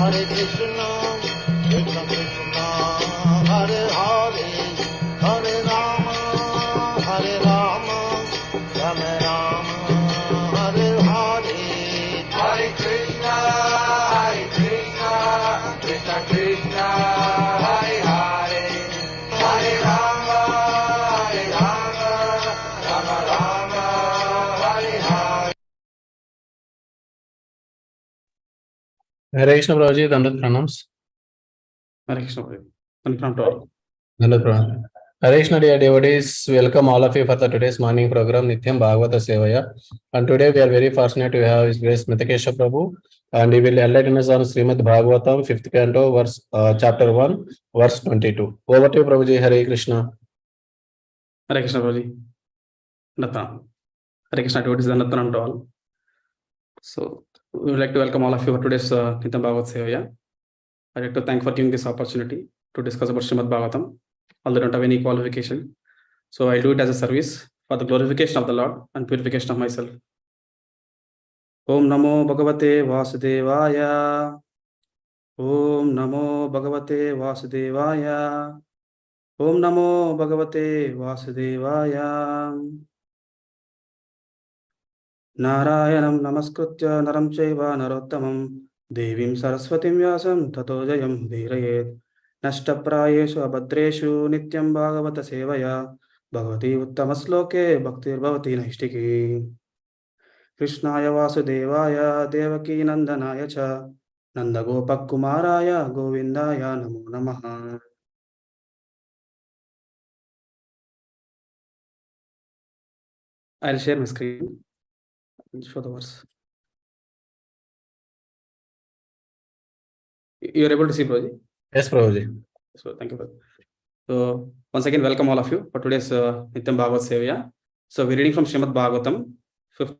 Hare Krishna, Krishna Krishna, Hare Hare, Hare Rama, Hare Rama, Rama Rama, Hare Hare. Hare Krishna, Krishna Krishna, Hare Hare, Hare Rama, Rama Rama, Hare Hare. Hare Krishna Prabhuji, Dandat Pranams. Hare Krishna Prabhu. Confirm to all. Dandat Pranam. Hare Krishna dear devotees, welcome all of you for the today's morning program Nityam Bhagavatha Sevaya. And today we are very fortunate to have His Grace Smita Keshava Prabhu, and he will enlighten us on Srimad Bhagavatam, 5th canto, chapter 1, verse 22. Over to you, Prabhuji. Hare Krishna. Hare Krishna Prabhuji. Nathan. Hare Krishna devotees, Nathan to all. So we would like to welcome all of you for today's Nityam Bhagavatha Sevaya. I'd like to thank for giving this opportunity to discuss about Srimad Bhagavatam. Although I don't have any qualification, so I'll do it as a service for the glorification of the Lord and purification of myself. Om Namo Bhagavate Vasudevaya. Om Namo Bhagavate Vasudevaya. Om Namo Bhagavate Vasudevaya. Narayanam Namaskritya Naram Chaiva Narottamam Devim Saraswatim Vyasam Tato Jayam Dhirayet Nashtaprayeshu Abhadreshu Nityam Bhagavata Sevaya Bhagavati Uttamasloke Bhaktir Bhavati Naishtiki Krishnaya Vasudevaya Devaki Nandanaya Cha Nandagopak Kumaraya Govindaya Namo Namaha. I'll share my screen and show the verse. You are able to see, Prabhuji? Yes, Prabhuji. So thank you, Prabhu. So once again, welcome all of you for today's Nityam Bhagavad Sevaya. So we're reading from Srimad Bhagavatam, 5th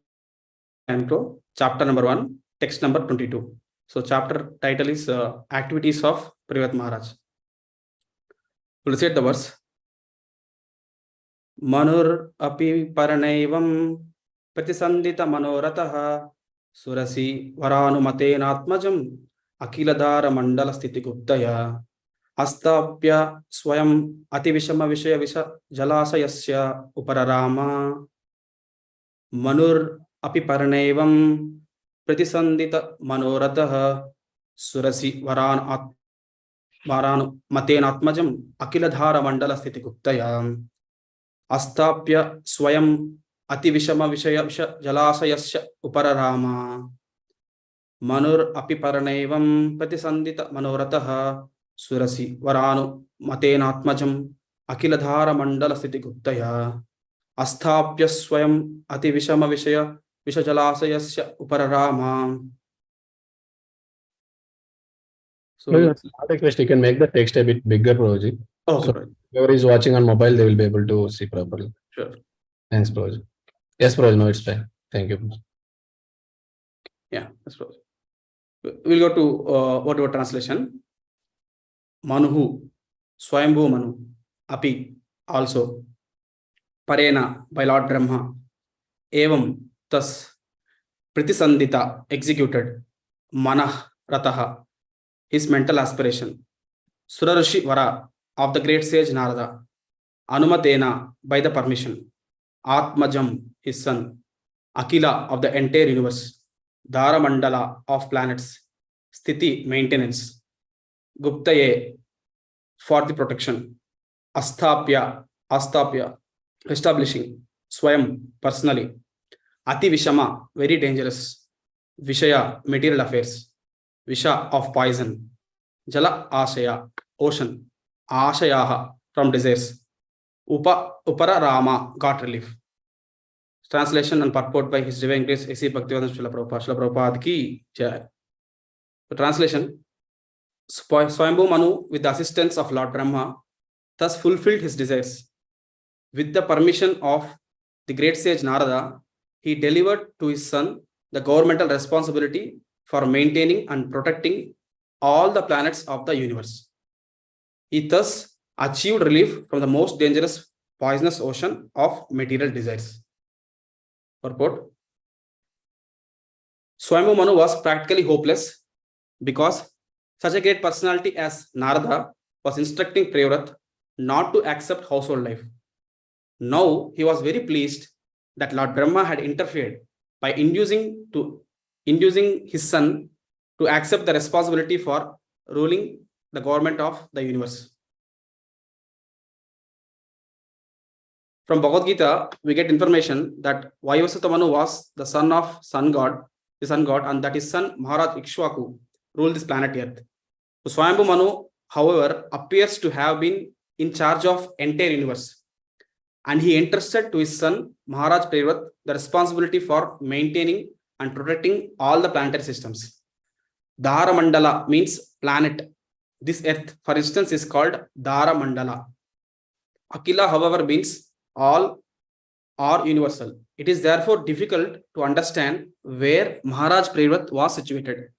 canto, chapter number 1, text number 22. So chapter title is Activities of Privat Maharaj. We'll say the verse. Manur api paranaivam pratisandita manoratah surasi varanumatenatmajam akiladara mandala sthiti guptaya astapya swayam ativishama vishaya visha jalasayasya upararama manur api paranaivam pratisandita manoratah surasi varanumatenatmajam akiladara mandala sthiti guptaya Astapya swayam ativishama vishaya jalasayasya upararama manur api paranaivam pratisandita manoratah surasi varanu matenatmajam akiladhara mandala sthiti guptaya asthapya swayam ativishama vishaya jalasayasya upararama. So Not request, you can make the text a bit bigger, Prabhuji. okay, So whoever is watching on mobile, they will be able to see properly. sure. Thanks, Prabhuji. Yes, Prabhuji, no, it's fine. Thank you. Yeah, that's right. We'll go to whatever translation. Manuhu, Swayambhu Manu, Api, also, Parena, by Lord Brahma, Evam, thus, Pritisandita, executed, Manah, Rataha, his mental aspiration, Surarishi Vara, of the great sage Narada, Anumatena, by the permission, Atmajam, his son, Akila, of the entire universe, Dhara Mandala, of planets, Sthiti, maintenance, Guptaye, for the protection, Asthapya, establishing, Swayam, personally, Ati Vishama, very dangerous, Vishaya, material affairs, Visha, of poison, Jala Ashaya, ocean, Ashayaha, from desires, Upara Rama, got relief. Translation and purport by His Divine Grace A.C. Bhaktivedanta Srila Prabhupada. Srila Prabhupada ki jai. The translation: Swayambhu Manu, with the assistance of Lord Brahma, thus fulfilled his desires. With the permission of the great sage Narada, he delivered to his son the governmental responsibility for maintaining and protecting all the planets of the universe. He thus achieved relief from the most dangerous poisonous ocean of material desires. Purport: Swayambhu Manu was practically hopeless because Such a great personality as Narada was instructing Prayavrat not to accept household life. Now he was very pleased that Lord Brahma had interfered by inducing his son to accept the responsibility for ruling the government of the universe. From Bhagavad Gita, we get information that Vayavasata Manu was the son of sun god, and that his son Maharaj Ikshvaku ruled this planet Earth. So Swayambhu Manu, however, appears to have been in charge of entire universe, and he entrusted to his son Maharaj Prayavrat the responsibility for maintaining and protecting all the planetary systems. Dhara Mandala means planet. This earth, for instance, is called Dhara Mandala. Akila, however, means all or universal. It is therefore difficult to understand where Maharaj Prayavrat was situated.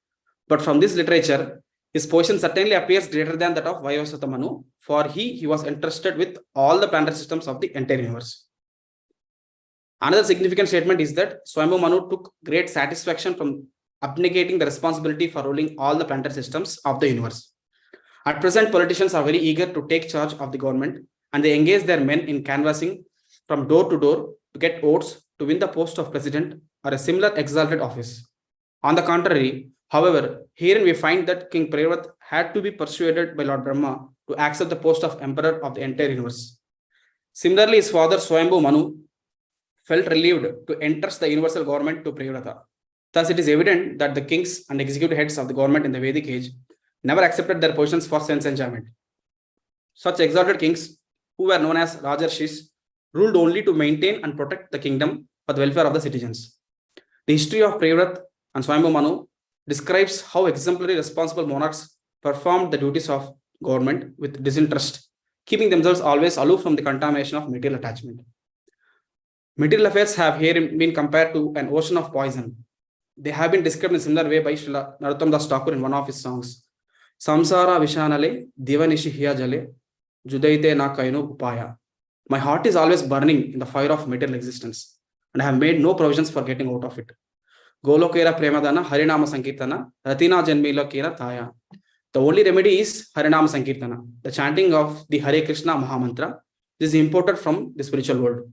But from this literature, his position certainly appears greater than that of Vayavasata Manu, for he was entrusted with all the planetary systems of the entire universe. Another significant statement is that Swayambhu Manu took great satisfaction from abnegating the responsibility for ruling all the planetary systems of the universe. At present, politicians are very eager to take charge of the government, and they engage their men in canvassing from door to door to get votes to win the post of president or a similar exalted office. On the contrary, however, herein we find that King Prayavrat had to be persuaded by Lord Brahma to accept the post of emperor of the entire universe. Similarly, his father Swayambhu Manu felt relieved to entrust the universal government to Prayavrata. Thus, it is evident that the kings and executive heads of the government in the Vedic age never accepted their positions for sense enjoyment. Such exalted kings, who were known as Rajarshis, ruled only to maintain and protect the kingdom for the welfare of the citizens. The history of Prayavrat and Swayambhu Manu describes how exemplary responsible monarchs performed the duties of government with disinterest, keeping themselves always aloof from the contamination of material attachment. Material affairs have here been compared to an ocean of poison. They have been described in a similar way by Srila Narottam Das Thakur in one of his songs. Samsara Vishanale, Divanishi Hiya Jale, Judaite Na Kaino Upaya. My heart is always burning in the fire of material existence, and I have made no provisions for getting out of it. Golokera Premadana, Harinama Sankirtana, Ratina Janmila Kera Taya. The only remedy is Harinama Sankirtana, the chanting of the Hare Krishna Mahamantra. This is imported from the spiritual world.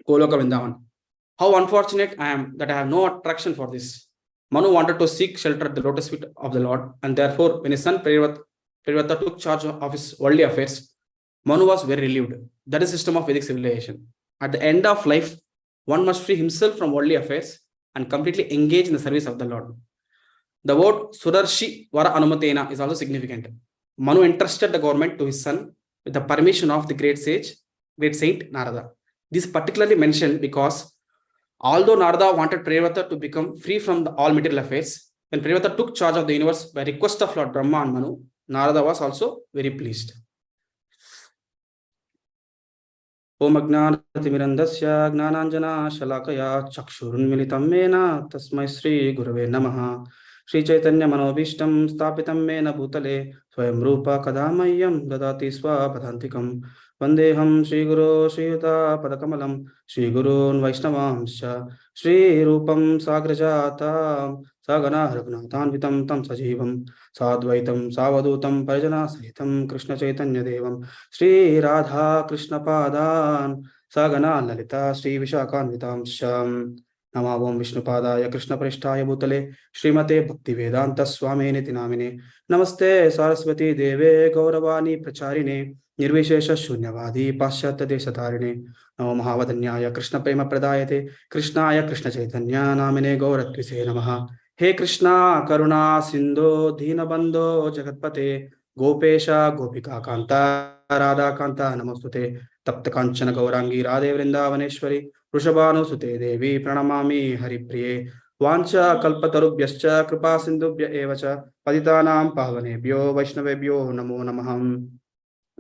Goloka Vrindavan. How unfortunate I am that I have no attraction for this. Manu wanted to seek shelter at the lotus feet of the Lord, and therefore, when his son Prayavata took charge of his worldly affairs, Manu was very relieved. That is the system of Vedic civilization. At the end of life, one must free himself from worldly affairs and completely engage in the service of the Lord. The word Sudarshi Vara Anumatena is also significant. Manu entrusted the government to his son with the permission of the great saint Narada. This is particularly mentioned because although Narada wanted Prayavata to become free from all material affairs, when Prayavata took charge of the universe by request of Lord Brahma and Manu, Narada was also very pleased. Om Agnanatimirandasya Gnananjana Shalakaya Chakshurunmilitam Mena Tasmai Sri Gurave Namaha Sri Chaitanya Manobishtam Stapitam Mena Bhutale Swayam Rupa Kadamayam Dadati Swapadantikam Vandeham Sri Guru Sri Yuta Padakamalam Sri Gurun Vaishnavamsha Sri Rupam Sagrajata Sagana Raghunathan Vitam Tam Sajivam Sadvaitam Savadutam Parjana Sahitam Krishna Chaitanya Devam Sri Radha Krishna Padan Sagana Lalita Sri Vishakan Vitamsham Namavam Vishnupadaya Krishna Prishtaya Bhutale Srimate Bhakti Vedanta Swami Niti Namine Namaste Saraswati Deve Gauravani Pracharine Nirvishesha Shunyavadi Paschatya Deshatarine Namo Mahavadanyaya Krishna Prema Pradayate Krishnaya Krishna Chaitanya Namine Gauratvise Namaha He Krishna Karuna Sindhu Dhinabandho Jagatpate Gopesha Gopika Kanta Radha Kanta Namostute Tapta Kanchana Gaurangi Radhe Vrindavaneshwari Rushabhanu Sute Devi Pranamami Haripriye Vancha Kalpatarubhyascha Kripa Sindhubhya Evacha Paditanam Pavanebhyo Vaishnavebhyo Namo Namaham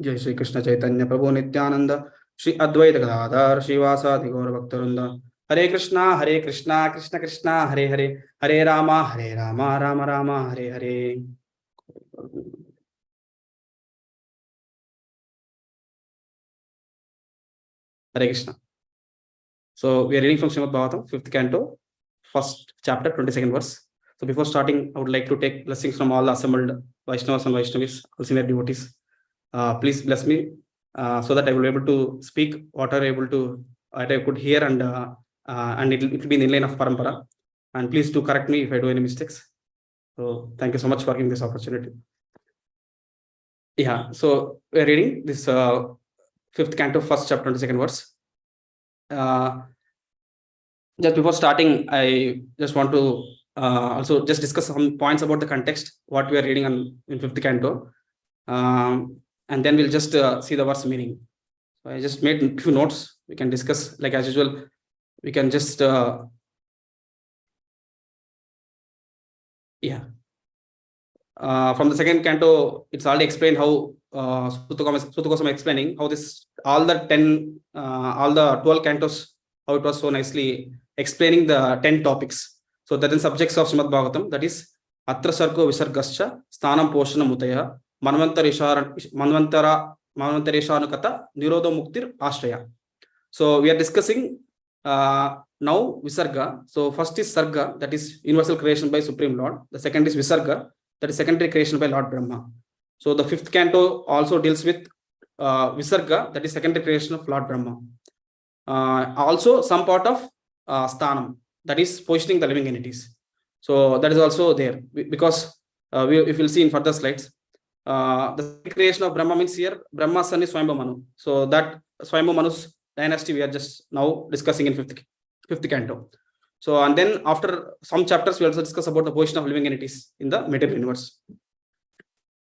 Jai Shri Krishna Chaitanya Prabhu Nityananda Shri Advaita Gadadhar Shivasadi Gaur Bhaktarunda Hare Krishna Krishna Krishna Hare Hare Hare Rama Rama Rama Hare Hare. Hare Krishna. So we are reading from Srimad Bhagavatam, 5th canto, 1st chapter, 22nd verse. So before starting, I would like to take blessings from all the assembled Vaishnavas and Vaishnavis, all senior devotees. Please bless me so that I will be able to speak what I could hear, and it will be in the line of parampara. And please do correct me if I do any mistakes. So thank you so much for giving this opportunity. Yeah, so we're reading this fifth canto, first chapter, 22nd verse. Just before starting, I just want to also just discuss some points about the context, what we are reading in fifth canto, and then we'll just see the verse meaning. So I just made a few notes. We can discuss like as usual. We can just from the second canto, it's already explained how Sutta Goswami explaining how this all the 12 cantos, how it was so nicely explaining the 10 topics. So that is subjects of Srimad Bhagavatam, that is Atra Sarko Visargascha Sthanam Poshana Mutaya Manvantareshanukata Nirodha Muktir Ashraya. So we are discussing now Visarga. So first is Sarga, that is universal creation by Supreme Lord. The second is Visarga, that is secondary creation by Lord Brahma. So the fifth canto also deals with Visarga, that is secondary creation of Lord Brahma. Also some part of Sthanam, that is positioning the living entities. So that is also there, because if you'll see in further slides, the creation of Brahma means here Brahma's son is Swayambhu Manu. So that Swayambhu Manu's dynasty we are just now discussing in fifth canto. So and then after some chapters we also discuss about the position of living entities in the material universe.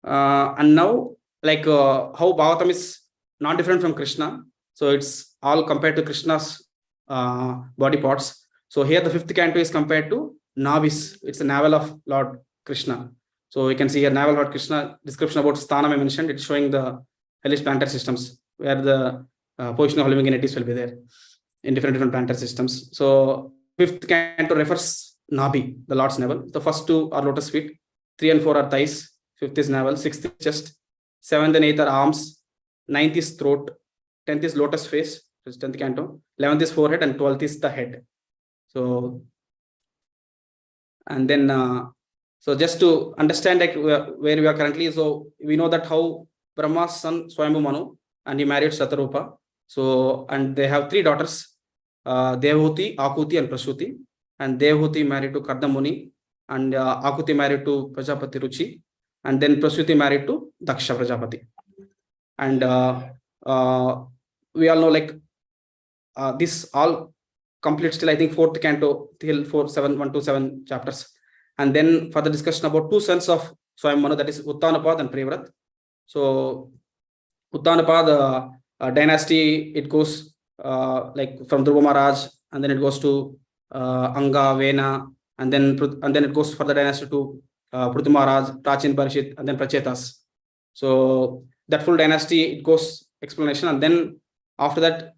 And now like how Bhagavatam is not different from Krishna. So it's all compared to Krishna's body parts. So here the fifth canto is compared to Navis. It's a navel of Lord Krishna. So we can see here navel Lord Krishna, description about Sthanam I mentioned. It's showing the hellish planetary systems where the position of living entities will be there in different planetary systems. So fifth canto refers Nabi, the Lord's navel. The first two are lotus feet, 3 and 4 are thighs, fifth is navel, sixth is chest, seventh and eighth are arms, ninth is throat, 10th is lotus face, which is 10th canto, 11th is forehead, and 12th is the head. So and then so just to understand like where we are currently, so we know that how Brahma's son Swayambhu Manu, and he married Shatarupa. So and they have 3 daughters, Devahuti, Akuti, and Prasuti. And Devahuti married to Kardamuni, and Akuti married to Prajapati Ruchi, and then Prasuti married to Daksha Prajapati. And we all know like this all completes till I think fourth canto till 1 to 7 chapters. And then further discussion about 2 sons of Swayambhu Manu, that is Uttanapad and Priyavrat. So Uttanapad dynasty, it goes like from Dhruva Maharaj, and then it goes to Anga, Vena, and then it goes further dynasty to Prithu Maharaj, Prachin Parishit, and then Prachetas. So that full dynasty, it goes explanation, and then after that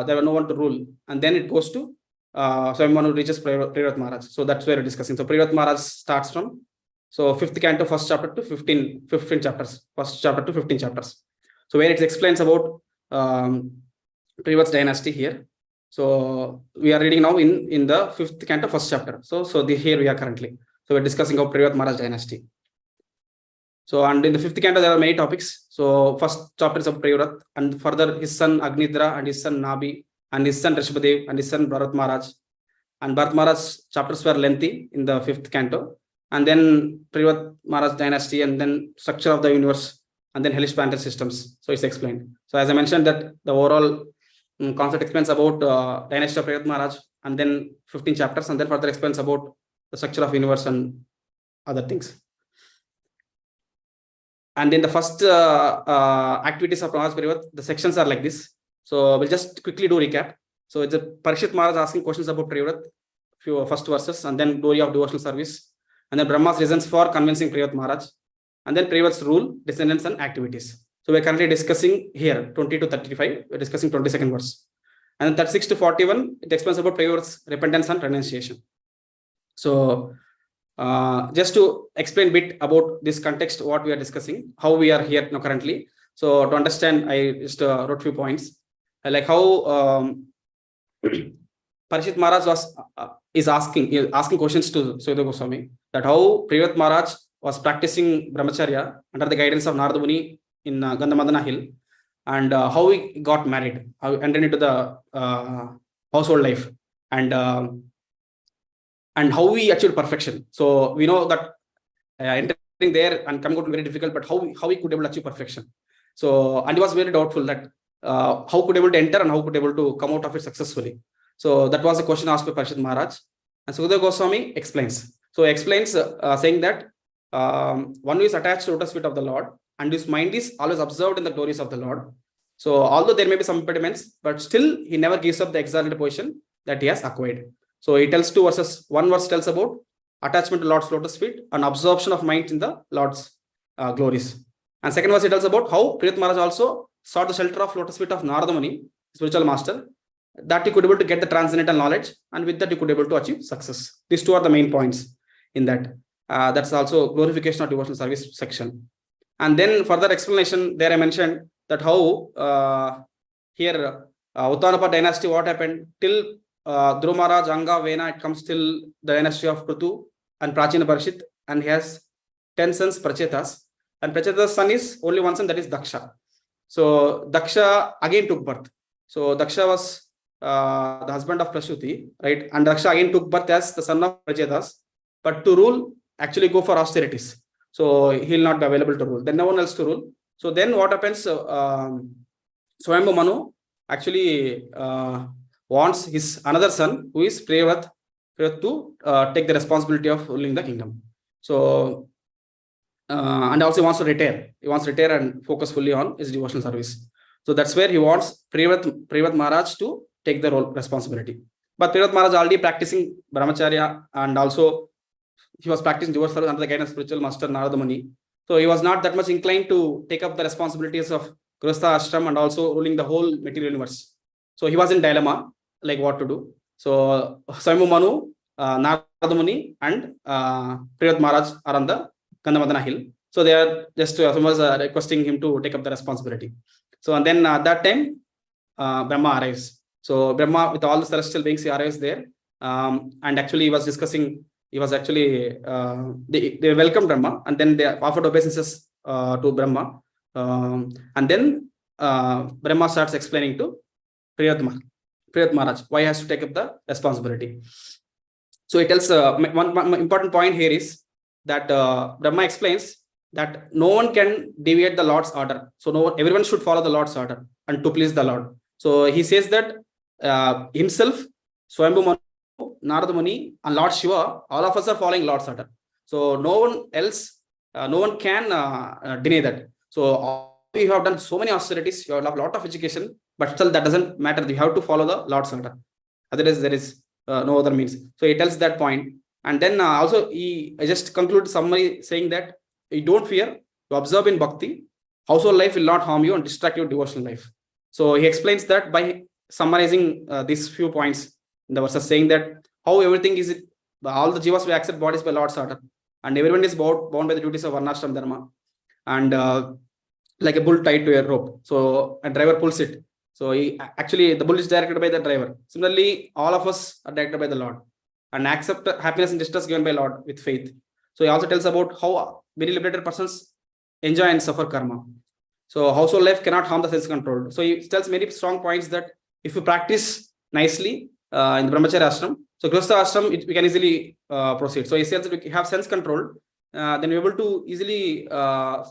there were no one to rule, and then it goes to Swayambhu Manu reaches Priyavrat Maharaj. So that's where we're discussing. So Priyavrat Maharaj starts from fifth canto, first chapter to 15 chapters, first chapter to 15 chapters. So where it explains about Priyavrat's dynasty here. So we are reading now in the fifth canto, first chapter. So here we are currently. So we're discussing about Priyavrat Maharaj dynasty. So and in the fifth canto there are many topics. So first chapter is of Priyavrat, and further his son Agnidra and his son Nabi and his son Rishabhadev and his son Bharat Maharaj. And Bharat Maharaj's chapters were lengthy in the fifth canto. And then Priyavrat Maharaj dynasty, and then structure of the universe, and then hellish planetary systems. So it's explained. So as I mentioned that the overall concept explains about dynasty of Priyavrat Maharaj, and then 15 chapters, and then further explains about the structure of universe and other things. And in the first activities of Maharaj Priyavrat, the sections are like this. So we'll just quickly do recap. So it's a Parishit Maharaj asking questions about Priyavrat, few first verses, and then glory of devotional service, and then Brahma's reasons for convincing Priyavrat Maharaj, and then Priyavrat's rule, descendants, and activities. So we're currently discussing here 20 to 35. We're discussing 22nd verse, and then 36 to 41 it explains about Priyavrat's repentance and renunciation. So just to explain a bit about this context, what we are discussing, how we are here now currently. So to understand, I just wrote few points, like how Parishit Maharaj is asking questions to Suyadeva Goswami that how Priyat Maharaj was practicing brahmacharya under the guidance of Narada Muni in Gandhamadana hill, and how he got married, how he entered into the household life, and how he achieved perfection. So we know that entering there and coming out very difficult, but how he could able to achieve perfection. So, and he was very doubtful that how could able to enter and how could able to come out of it successfully. So that was a question asked by Parishit Maharaj, and Sukadeva Goswami explains. So he explains saying that one who is attached to the lotus feet of the Lord and his mind is always observed in the glories of the Lord. So although there may be some impediments, but still he never gives up the exalted position that he has acquired. So he tells two verses. One verse tells about attachment to Lord's lotus feet and absorption of mind in the Lord's glories. And second verse, he tells about how Priyat Maharaj also sought the shelter of lotus feet of Narada Muni, spiritual master, that he could be able to get the transcendental knowledge, and with that he could be able to achieve success. These two are the main points in that. That's also glorification of devotional service section. And then further explanation there I mentioned that how here Uttanapa dynasty, what happened till Dhruva Maharaj, Anga, Vena, it comes till the dynasty of Prithu and Prachina Parishit, and he has 10 sons, Prachetas, and Pracheta's son is only one son, that is Daksha. So Daksha again took birth. So Daksha was the husband of Prasuti, right? And Daksha again took birth as the son of Prachetas, but to rule, actually go for austerities. So he'll not be available to rule. Then no one else to rule. So then what happens? Swayambhu Manu actually wants his another son, who is Priyat, to take the responsibility of ruling the kingdom. So and also he wants to retire. He wants to retire and focus fully on his devotional service. So that's where he wants Priyat Maharaj to take the role responsibility. But Priyat Maharaj already practicing brahmacharya, and also he was practicing devotional service under the guidance of spiritual master Narada Muni. So he was not that much inclined to take up the responsibilities of Grihastha ashram and also ruling the whole material universe. So he was in dilemma, like what to do. So Swayambhu Manu, Narada Muni, and Priyat Maharaj are on the Gandhamadana hill. So they are just requesting him to take up the responsibility. So and then at that time, Brahma arrives. So Brahma, with all the celestial beings, he arrives there, and actually he was discussing. He was actually they welcomed Brahma, and then they offered obeisances to Brahma, and then Brahma starts explaining to Priyat Maharaj why he has to take up the responsibility. So it tells one important point here is that Brahma explains that no one can deviate the Lord's order. So everyone should follow the Lord's order and to please the Lord. So he says that himself, Swayambhu Manu, Narada Muni, and Lord Shiva, all of us are following Lord's order. So no one else, no one can deny that. So you have done so many austerities, you have a lot of education, but still that doesn't matter. You have to follow the Lord's order. Otherwise, there is no other means. So he tells that point. And then also I just conclude summary saying that you don't fear, you observe in bhakti, household life will not harm you and distract your devotional life. So he explains that by summarizing these few points in the verses, saying that how everything is, all the jivas will accept bodies by Lord's order, and everyone is bound by the duties of varnashram dharma, and like a bull tied to a rope. So a driver pulls it. So actually the bull is directed by the driver. Similarly, all of us are directed by the Lord, and accept happiness and distress given by Lord with faith. So he also tells about how very liberated persons enjoy and suffer karma. So household life cannot harm the sense control. So he tells many strong points that if you practice nicely in the brahmacharya ashram, so Grihastha ashram, we can easily proceed. So he says that if you have sense control, then you're able to easily you're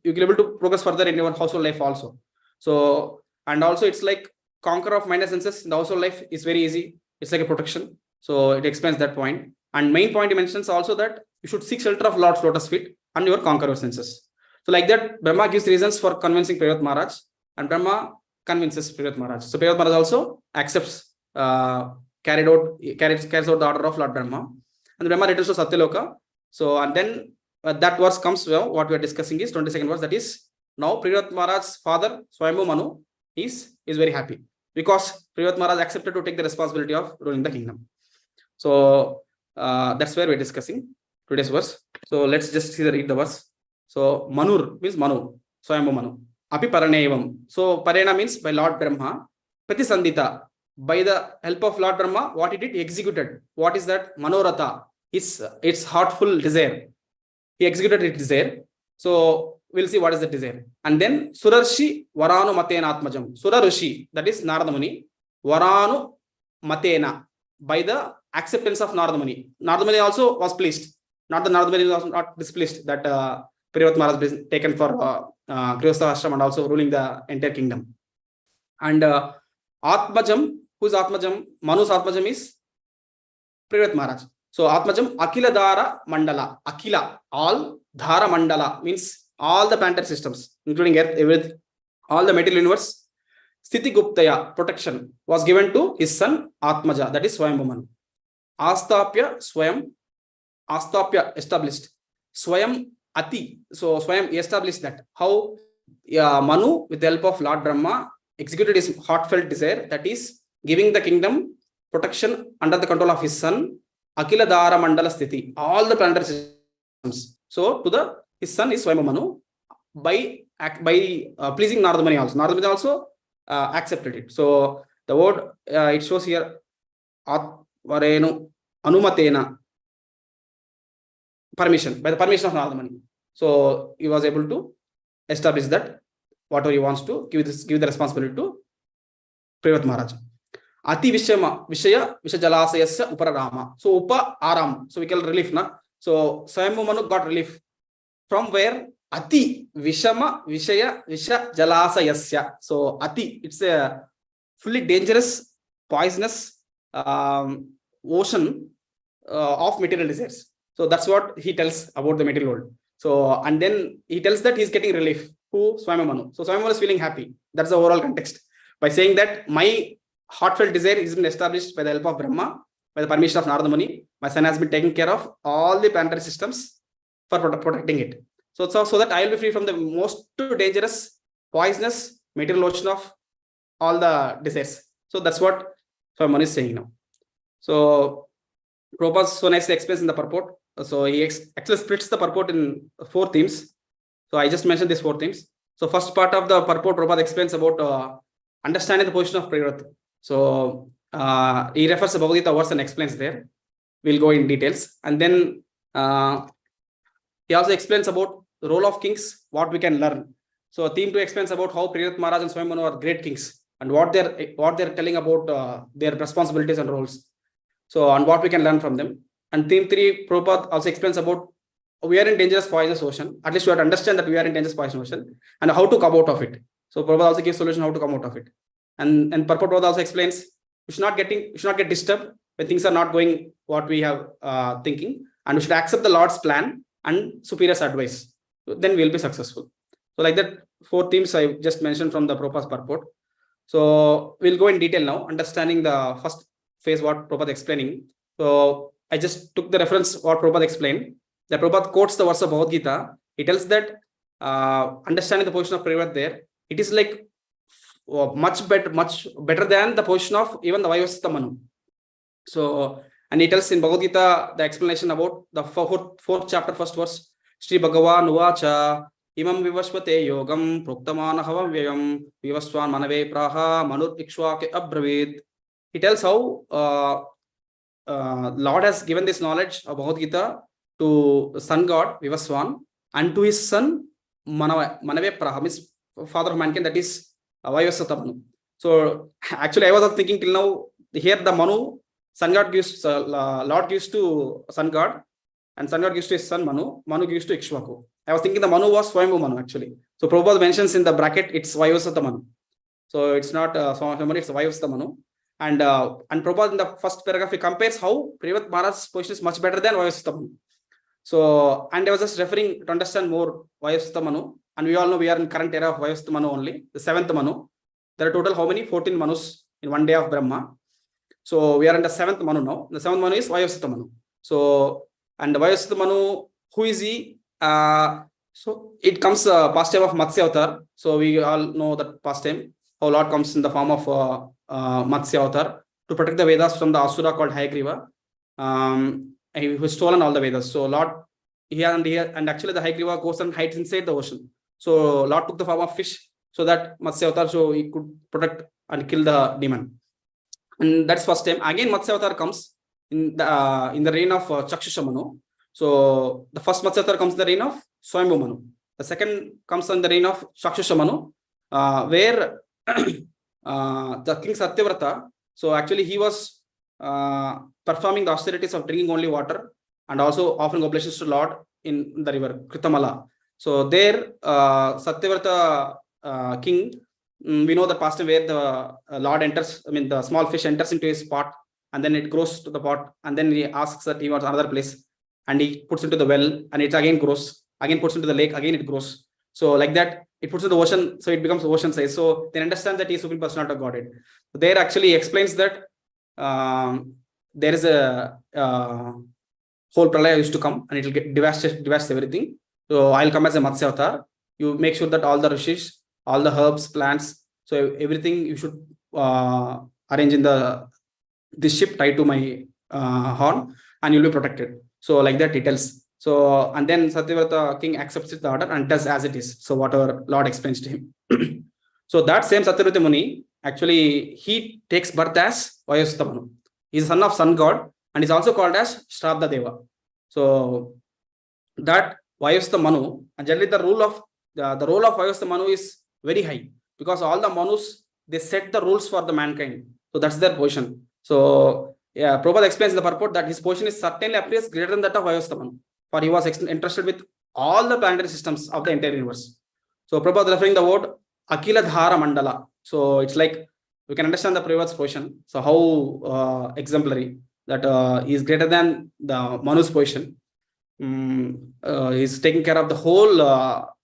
able to progress further in your household life also. So, and also it's like conquer of mind and senses in the household life is very easy. It's like a protection. So it explains that point. And main point he mentions also that you should seek shelter of Lord's lotus feet and your conquer your senses. So like that, Brahma gives reasons for convincing Priyat Maharaj, and Brahma convinces Priyat Maharaj. So Priyat Maharaj also accepts, carries out the order of Lord Brahma, and Brahma returns to Satyaloka. So and then that verse comes, what we are discussing is 22nd verse, that is now Priyat Maharaj's father Swayambhu Manu is very happy because Priyat Maharaj accepted to take the responsibility of ruling the kingdom. So that's where we're discussing today's verse. So let's just read the verse. So Manur means Manu, Swayambhu Manu. Api Paranevam. So Parena means by Lord Brahma. Pratisandita. by the help of Lord Brahma, what he did, he executed. What is that? Manoratha. Its heartful desire. He executed its desire. So we'll see what is the desire. And then Surarshi Varanu Matena Atmajam. Surarishi, that is Narada Muni. Varanu Matena, by the acceptance of Narada Muni. Narada Muni also was pleased. Not the Narada Muni was not displeased that Prabhu Maharaj was taken for Grihastha Ashram and also ruling the entire kingdom. And Atmajam, who's Atmajam? Manu's Atmajam is Prabhu Maharaj. So Atmajam Akila Dara Mandala. Akila, all Dhara Mandala means all the planetary systems, including Earth, everything, all the material universe. Sthiti Guptaya, protection, was given to his son Atmaja, that is Swayambhu Manu. Astapya Swayam, Astapya established. Swayam Ati, so Swayam established that. How Manu, with the help of Lord Brahma, executed his heartfelt desire, that is giving the kingdom protection under the control of his son Akila Dara Mandala Sthiti, all the planetary systems. So to his son is Swayambhu Manu by pleasing Narada Muni also. Narada Muni also accepted it. So the word it shows here Atvarenu Anumatena, permission, by the permission of Narada Muni. So he was able to establish that whatever he wants to give the responsibility to Prabhu Maharaj. Ati Vishaya Vishajalasayasya Upararama. So Upa Aram. So we call relief na. So Swayambhu Manu got relief from where? Ati Vishama Vishaya Vishajalasayasya. So Ati, it's a fully dangerous, poisonous ocean of material desires. So that's what he tells about the material world. So and then he tells that he's getting relief. Who? Swayambhu Manu. So Swayambhu Manu is feeling happy. That's the overall context. By saying that my heartfelt desire has been established by the help of Brahma, by the permission of Narada Muni. My son has been taking care of all the planetary systems for protecting it. So that I will be free from the most dangerous, poisonous material ocean of all the desires. So that's what Swayambhu Manu is saying now. So Prabhupada so nicely explains in the purport. So he actually splits the purport in 4 themes. So I just mentioned these 4 themes. So first part of the purport, Prabhupada explains about understanding the position of Prabhupada. So he refers to Bhagavatha verse and explains there. We'll go in details. And then he also explains about the role of kings, what we can learn. So theme 2 explains about how Prabhu Maharaj and Swayambhu Manu are great kings and what they're telling about their responsibilities and roles. So and what we can learn from them. And theme 3, Prabhupada also explains about we are in dangerous poisonous ocean. At least you have to understand that we are in dangerous poisonous ocean and how to come out of it. So Prabhupada also gives solution how to come out of it. And purport Prabhupada also explains we should not get disturbed when things are not going what we have thinking, and we should accept the Lord's plan and superior's advice. So then we will be successful. So like that 4 themes I just mentioned from the Prabhupada's purport. So we'll go in detail now, understanding the first phase what Prabhupada explaining. So I just took the reference what Prabhupada explained. The Prabhupada quotes the verse of Bhagavad Gita. He tells that understanding the position of Prabhupada there, it is like much better than the position of even the Vayasvata Manu. So and he tells in Bhagavad Gita the explanation about the 4th chapter, first verse. Shri Bhagavan Uvacha Imam Vivashvate Yogam Proktamana Havavyam Vivaswan Manave Praha Manur Ikshwake Abravit. He tells how Lord has given this knowledge of Bhagavad Gita to sun god Vivaswan and to his son Manave Praha, means father of mankind, that is Vayasvata Manu. So actually I was thinking till now, here the Manu, sun god gives, Lord gives to sun god and sun god gives to his son Manu, Manu gives to Ikshwaku. I was thinking the Manu was Swayambhu Manu actually. So Prabhupada mentions in the bracket it's Vayasvata Manu. So it's not Swayambhu Manu, it's Vayasvata Manu. And Prabhupada in the first paragraph he compares how Prabhupada Maharaj's position is much better than Vayasvata Manu. So and I was just referring to understand more Vayasvata Manu. And we all know we are in current era of Vayasvata Manu only, the 7th Manu. There are total how many? 14 Manus in one day of Brahma. So we are in the 7th Manu now. The 7th Manu is Vayasvata Manu. So and the Vayasvata Manu, who is he? So it comes past time of Matsya Avatar. So we all know that past time how Lord comes in the form of Matsya Avatar to protect the Vedas from the Asura called Hayagriva. He has stolen all the Vedas. So Lord here and actually the Hayagriva goes and hides inside the ocean. So Lord took the form of fish so that Matsya Avatar, so he could protect and kill the demon. And that's first time. Again, Matsya Avatar comes in the reign of Chakshusha Manu. So the first Matsya Avatar comes in the reign of Swayambhu Manu. The second comes in the reign of Chakshusha Manu, where the king Satyavrata, so actually he was performing the austerities of drinking only water and also offering oblations to Lord in the river Kritamala. So there, Satyavrata king, we know the past where the Lord enters, I mean the small fish enters into his pot and then it grows to the pot, and then he asks that he wants another place and he puts into the well and it again grows, again puts into the lake, again it grows. So like that, it puts into the ocean, so it becomes ocean size. So they understand that he is Supreme Personality of Godhead. So there actually explains that there is a whole pralaya used to come and it will get devastate everything. So I'll come as a Matsya Avatar. You make sure that all the rishis, all the herbs, plants, so everything you should arrange in this ship tied to my horn, and you'll be protected. So like that it tells. So and then Satyavrata king accepts the order and does as it is. So whatever Lord explains to him. So that same Satyavrata Muni, actually he takes birth as Vayasutha Manu. He's a son of sun god and is also called as Shraddha Deva. So that Vayasutha Manu, and generally the role of Vayasutha Manu is very high, because all the Manus, they set the rules for the mankind. So that's their position. So yeah, Prabhupada explains in the purport that his position is certainly appears greater than that of Vayasutha Manu, for he was interested with all the planetary systems of the entire universe. So Prabhupada referring the word Akila Dhara Mandala. So it's like we can understand the Prabhupada's position. So how exemplary that he is greater than the Manu's position. He's taking care of the whole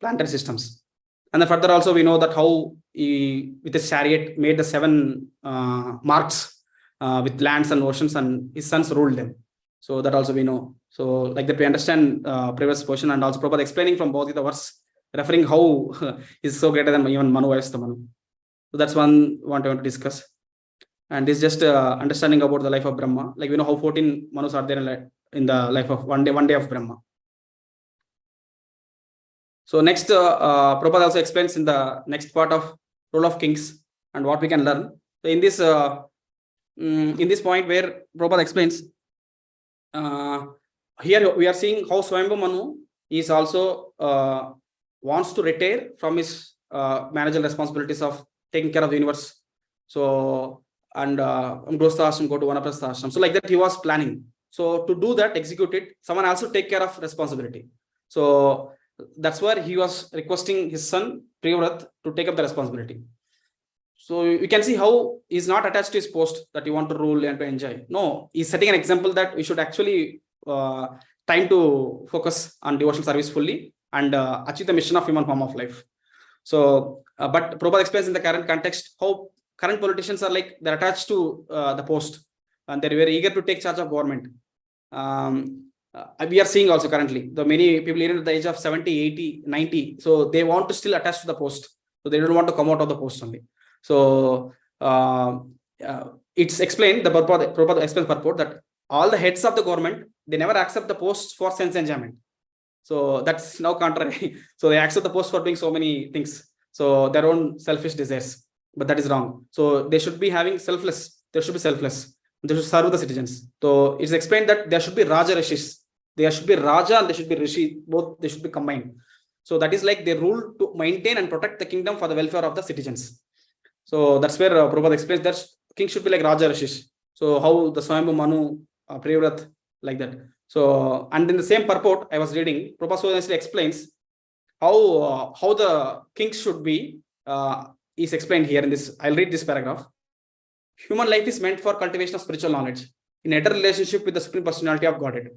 planetary systems. And then further also we know that how he with his chariot made the 7 marks with lands and oceans, and his sons ruled them. So that also we know. So like that we understand previous portion, and also Prabhupada explaining from both the verse, referring how he's so greater than even Manu Vayasutha Manu. So that's one want to discuss. And this just understanding about the life of Brahma. Like we know how 14 Manus are there in the life of one day of Brahma. So next, Prabhupada also explains in the next part of role of kings and what we can learn. So in this point where Prabhupada explains, here we are seeing how Swayambhu Manu is also wants to retire from his managerial responsibilities of taking care of the universe. So and Grostha Ashram go to Vanaprastha Ashram. So like that he was planning. So to do that, execute it, someone also take care of responsibility. So that's where he was requesting his son Priyavrat to take up the responsibility. So you can see how he's not attached to his post that you want to rule and to enjoy. No, he's setting an example that we should actually time to focus on devotional service fully and achieve the mission of human form of life. So, but Prabhupada explains in the current context how current politicians are like they're attached to the post and they're very eager to take charge of government. We are seeing also currently the many people even at the age of 70, 80, 90. So they want to still attach to the post. So they don't want to come out of the post only. So it's explained, the Prabhupada explains purport that all the heads of the government, they never accept the posts for sense enjoyment. So that's now contrary. So they accept the post for doing so many things. So their own selfish desires, but that is wrong. So they should be having selfless. They should be selfless. They should serve the citizens. So it's explained that there should be Raja Rishis. There should be Raja and there should be Rishi. Both they should be combined. So that is like they rule to maintain and protect the kingdom for the welfare of the citizens. So that's where Prabhupada explains that king should be like Raja Rishis. So how the Swayambhu Manu, Priyavrat, like that. So and in the same purport I was reading, Prabhupada so nicely explains how the kings should be. Is explained here in this. I'll read this paragraph. Human life is meant for cultivation of spiritual knowledge in eternal relationship with the Supreme Personality of Godhead.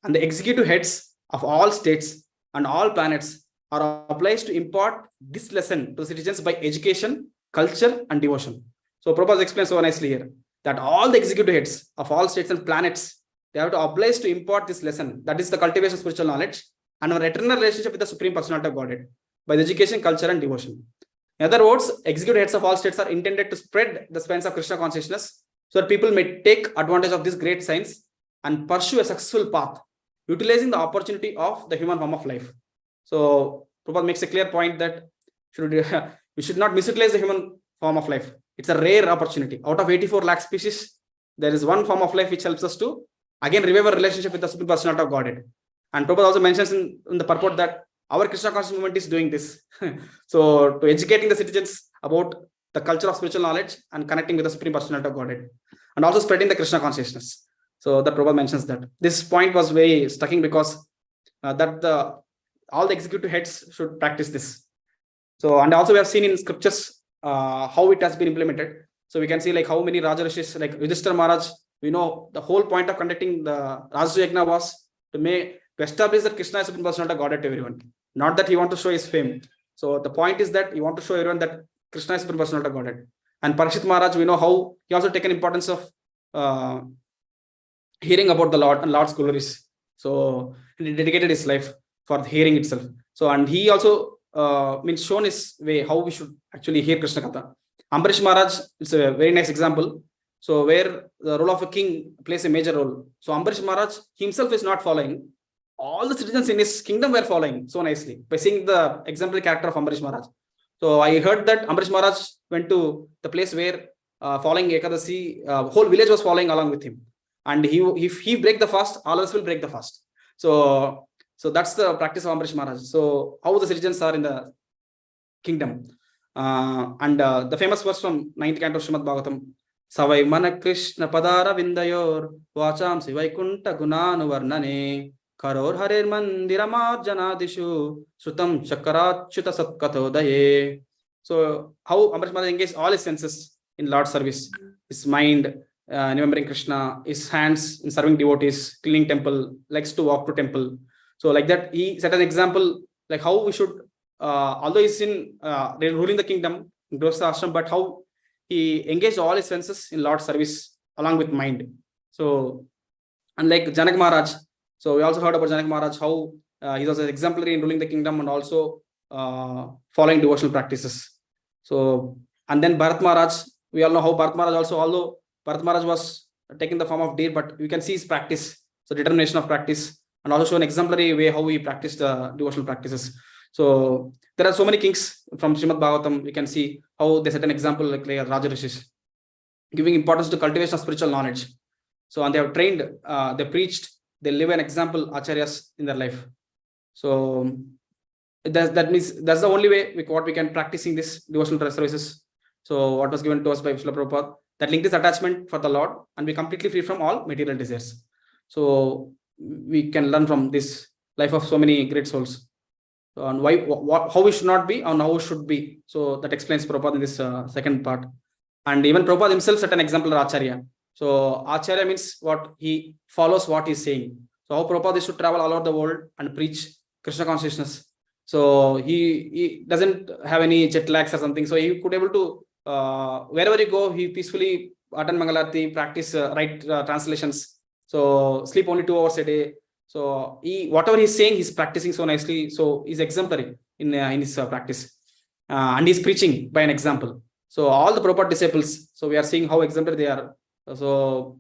And the executive heads of all states and all planets are obliged to impart this lesson to citizens by education, culture, and devotion. So Prabhupada explains so nicely here that all the executive heads of all states and planets, they have to oblige to impart this lesson. That is the cultivation of spiritual knowledge and our eternal relationship with the Supreme Personality of Godhead by the education, culture, and devotion. In other words, executive heads of all states are intended to spread the spans of Krishna consciousness so that people may take advantage of this great science and pursue a successful path, utilizing the opportunity of the human form of life. So Prabhupada makes a clear point that we should not misutilize the human form of life. It's a rare opportunity. Out of 84 lakh species, there is one form of life which helps us to again revive our relationship with the Supreme Personality of Godhead. And Prabhupada also mentions in the purport that our Krishna consciousness movement is doing this. So to educating the citizens about the culture of spiritual knowledge and connecting with the Supreme Personality of Godhead, and also spreading the Krishna consciousness. So the Prabhupada mentions that. This point was very striking because all the executive heads should practice this. So, and also we have seen in scriptures how it has been implemented. So we can see like how many Raja Rishis, like Yudhishthira Maharaj, we know the whole point of conducting the Rajasuya Yajna was to establish that Krishna is Supreme Personality of Godhead to everyone. Not that he want to show his fame. So the point is that he want to show everyone that Krishna is Supreme Personality of Godhead. And Parikshit Maharaj, we know how he also taken importance of hearing about the Lord and Lord's glories. So he dedicated his life for hearing itself. So, and he also shown his way how we should actually hear Krishna Katha. Ambarish Maharaj is a very nice example. So where the role of a king plays a major role. So Ambarish Maharaj himself is not following. All the citizens in his kingdom were following so nicely by seeing the exemplary character of Ambarish Maharaj. So I heard that Ambarish Maharaj went to the place where following Ekadasi, whole village was following along with him. And if he break the fast, all of us will break the fast. So that's the practice of Ambarish Maharaj. So how the citizens are in the kingdom. And the famous verse from 9th canto of Srimad Bhagavatam, Savai mana Krishna padara vindayor vacham sivaikunta gunanu varnane karor harer mandiramarjanadishu sutam chakarachyuta satkatodaye. So how Ambarish Maharaj engaged all his senses in Lord's service, his mind remembering Krishna, his hands in serving devotees, cleaning temple, likes to walk to temple. So like that, he set an example like how we should, although he's in ruling the kingdom in Grihastha ashram, but how he engaged all his senses in Lord's service along with mind. So unlike Janak Maharaj, so we also heard about Janak Maharaj, how he was exemplary in ruling the kingdom and also following devotional practices. So, and then Bharat Maharaj, we all know how Bharat Maharaj also, although Bharat Maharaj was taking the form of deer, but you can see his practice, so determination of practice, and also show an exemplary way how he practiced devotional practices. So there are so many kings from Srimad Bhagavatam. We can see how they set an example like Raja Rishis, giving importance to cultivation of spiritual knowledge. So, and they have trained, they preached, they live an example acharyas in their life. So that means that's the only way what we can practicing this devotional services. So what was given to us by Srila Prabhupada, that link is attachment for the Lord, and we completely free from all material desires. So we can learn from this life of so many great souls. And how we should not be and how we should be. So that explains Prabhupada in this second part. And even Prabhupada himself set an example of Acharya. So Acharya means what he follows what he's saying. So how Prabhupada should travel all over the world and preach Krishna consciousness. So he doesn't have any jet lags or something. So he could able to wherever you go, he peacefully attend Mangalarti, practice write translations. So sleep only 2 hours a day. So whatever he's saying, he's practicing so nicely. So he's exemplary in his practice, and he's preaching by an example. So all the Prabhupada disciples, so we are seeing how exemplary they are. So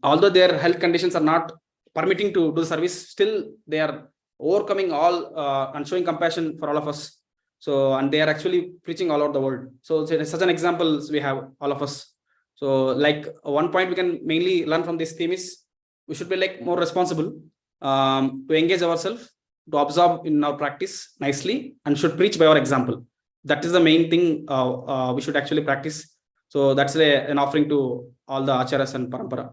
although their health conditions are not permitting to do the service, still they are overcoming all and showing compassion for all of us. So, and they are actually preaching all over the world. So such an example we have, all of us. So like one point we can mainly learn from this theme is we should be like more responsible to engage ourselves, to observe in our practice nicely, and should preach by our example. That is the main thing we should actually practice. So that's an offering to all the acharyas and parampara.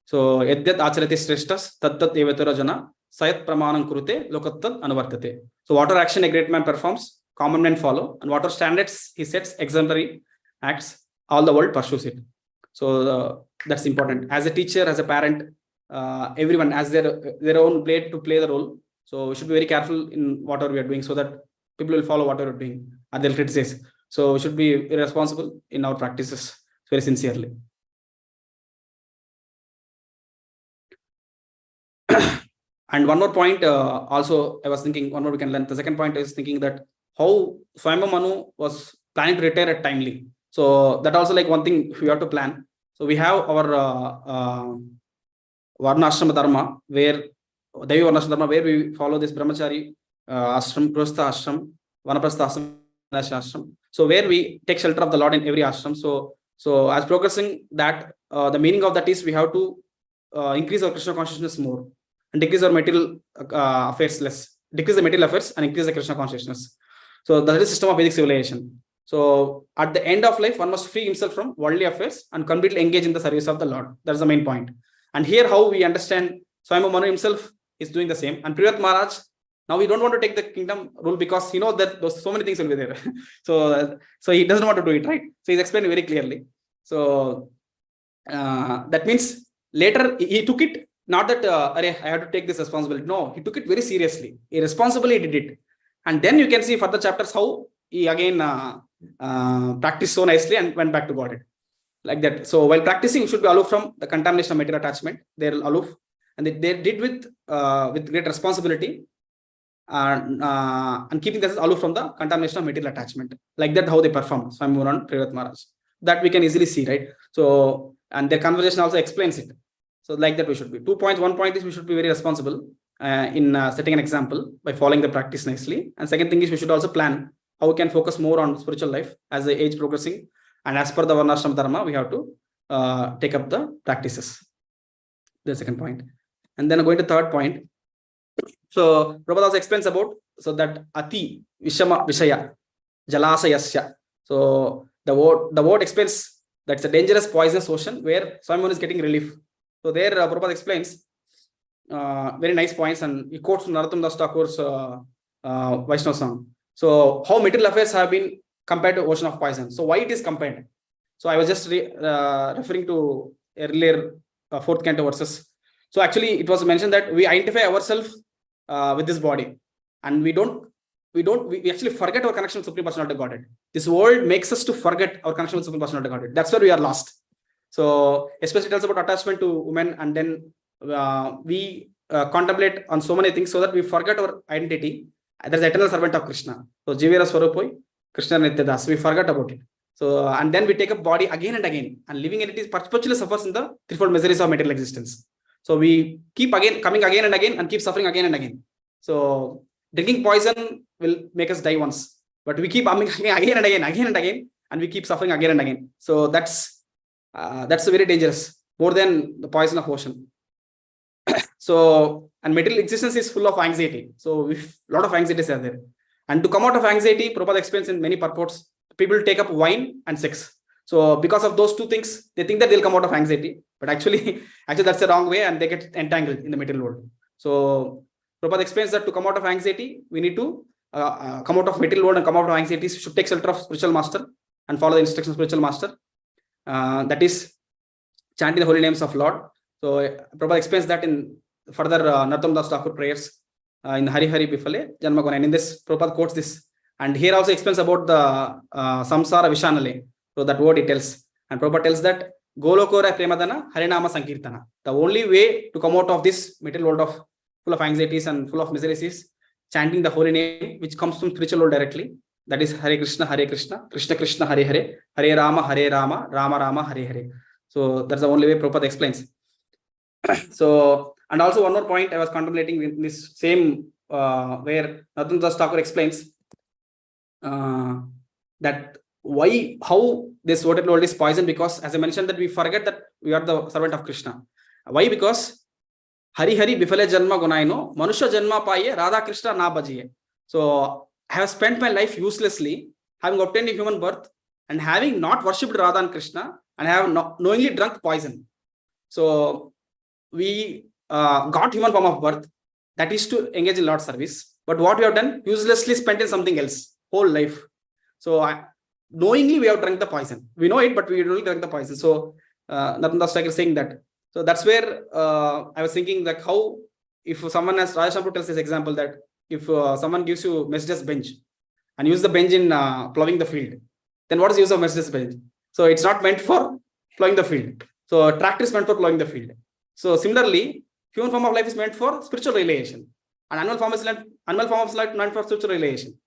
So yadyat acharati shreshtas tattat evatara jana sayat pramanam kurute lokattat anuvartate. So whatever action a great man performs, common men follow, and whatever standards he sets, exemplary acts, all the world pursues it. So that's important. As a teacher, as a parent, everyone has their own blade to play the role. So we should be very careful in whatever we are doing, so that people will follow whatever we're doing and they'll criticize. So we should be very responsible in our practices very sincerely. And one more point, also I was thinking, one more we can learn. The second point is thinking that how Swayambhu Manu was planning to retire at timely. So that also like one thing we have to plan. So we have our Varna Ashrama Dharma, where Devi Varna Ashrama Dharma, where we follow this Brahmachari ashram, Grihastha ashram, Vanaprastha ashram, ashram. So where we take shelter of the Lord in every ashram. So as progressing that, the meaning of that is we have to increase our Krishna consciousness more and decrease our material affairs less. Decrease the material affairs and increase the Krishna consciousness. So that is the system of Vedic civilization. So at the end of life, one must free himself from worldly affairs and completely engage in the service of the Lord. That's the main point. And here how we understand Swayambhu Manu himself is doing the same. And Privat Maharaj, now we don't want to take the kingdom rule because he knows that those so many things will be there. so he doesn't want to do it, right? So he's explained very clearly. So that means later he took it, not that I have to take this responsibility. No, he took it very seriously. He responsibly did it. And then you can see further chapters how he again practiced so nicely and went back to Godhead. Like that. So while practicing, you should be aloof from the contamination of material attachment. They're aloof. And they did with great responsibility. And keeping themselves aloof from the contamination of material attachment. Like that, how they perform. So I'm moving on Privat Maharaj. That we can easily see, right? So, and their conversation also explains it. So like that we should be. 2 points. 1 point is we should be very responsible in setting an example by following the practice nicely. And second thing is we should also plan how we can focus more on spiritual life as the age progressing. And as per the Varnashram Dharma, we have to take up the practices. The second point. And then going to third point. So Prabhupada also explains about so that Ati Vishama Vishaya Jalasayasya. So the word explains that's a dangerous poisonous ocean where someone is getting relief. So there Prabhupada explains very nice points, and he quotes Narottam Das Thakur's Vaishnava song. So how material affairs have been compared to ocean of poison. So why it is compared? So I was just referring to earlier fourth canto verses. So actually it was mentioned that we identify ourselves with this body, and we actually forget our connection with Supreme Personality Godhead. This world makes us to forget our connection with Supreme Personality Godhead. That's where we are lost. So especially it tells about attachment to women, and then we contemplate on so many things so that we forget our identity. There's the eternal servant of Krishna. So Jivera Swarupoi, Krishna Nityadas. We forget about it. So and then we take up body again and again, and living entity perpetually suffers in the threefold miseries of material existence. So we keep coming again and again and keep suffering again and again. So drinking poison will make us die once, but we keep coming again and again, and we keep suffering again and again. So that's very dangerous, more than the poison of ocean. So, and material existence is full of anxiety. So a lot of anxieties are there. And to come out of anxiety, Prabhupada explains in many purports, people take up wine and sex. So because of those two things, they think that they'll come out of anxiety, but actually that's the wrong way, and they get entangled in the material world. So Prabhupada explains that to come out of anxiety, we need to come out of material world and come out of anxieties. We should take shelter of spiritual master and follow the instructions of spiritual master. That is chanting the holy names of Lord. So Prabhupada explains that in further Narottam Das Thakur prayers in Hari Hari Bifale Janmagona. And in this, Prabhupada quotes this. And here also explains about the Samsara Vishanale. So that word it tells. And Prabhupada tells that Golokora Premadana Harinama Sankirtana. The only way to come out of this material world of full of anxieties and full of miseries is chanting the holy name, which comes from spiritual world directly. That is Hare Krishna, Krishna Krishna, Hare Hare, Hare Rama, Rama Rama, Hare Hare. So that's the only way Prabhupada explains. So, and also one more point I was contemplating in this same where Narottam Das Thakur explains that how this material world is poison, because as I mentioned that we forget that we are the servant of Krishna. Why? Because Hari Hari Bifale Janma Gunaino, Manusha Janma Paye, Radha Krishna Na Bajiye. So I have spent my life uselessly, having obtained a human birth and having not worshipped Radha and Krishna, and have knowingly drunk poison. So we got human form of birth, that is to engage in Lord's service. But what we have done, uselessly spent in something else, whole life. So knowingly we have drunk the poison. We know it, but we don't drink the poison. So Narottam Das Thakur is saying that. So that's where I was thinking that how, if someone, as Raja Shampoo tells this example, that if someone gives you Mercedes bench and use the bench in plowing the field, then what is the use of Mercedes bench? So it's not meant for plowing the field. So tractor is meant for plowing the field. So similarly, human form of life is meant for spiritual realization, and animal form of life meant for spiritual realization.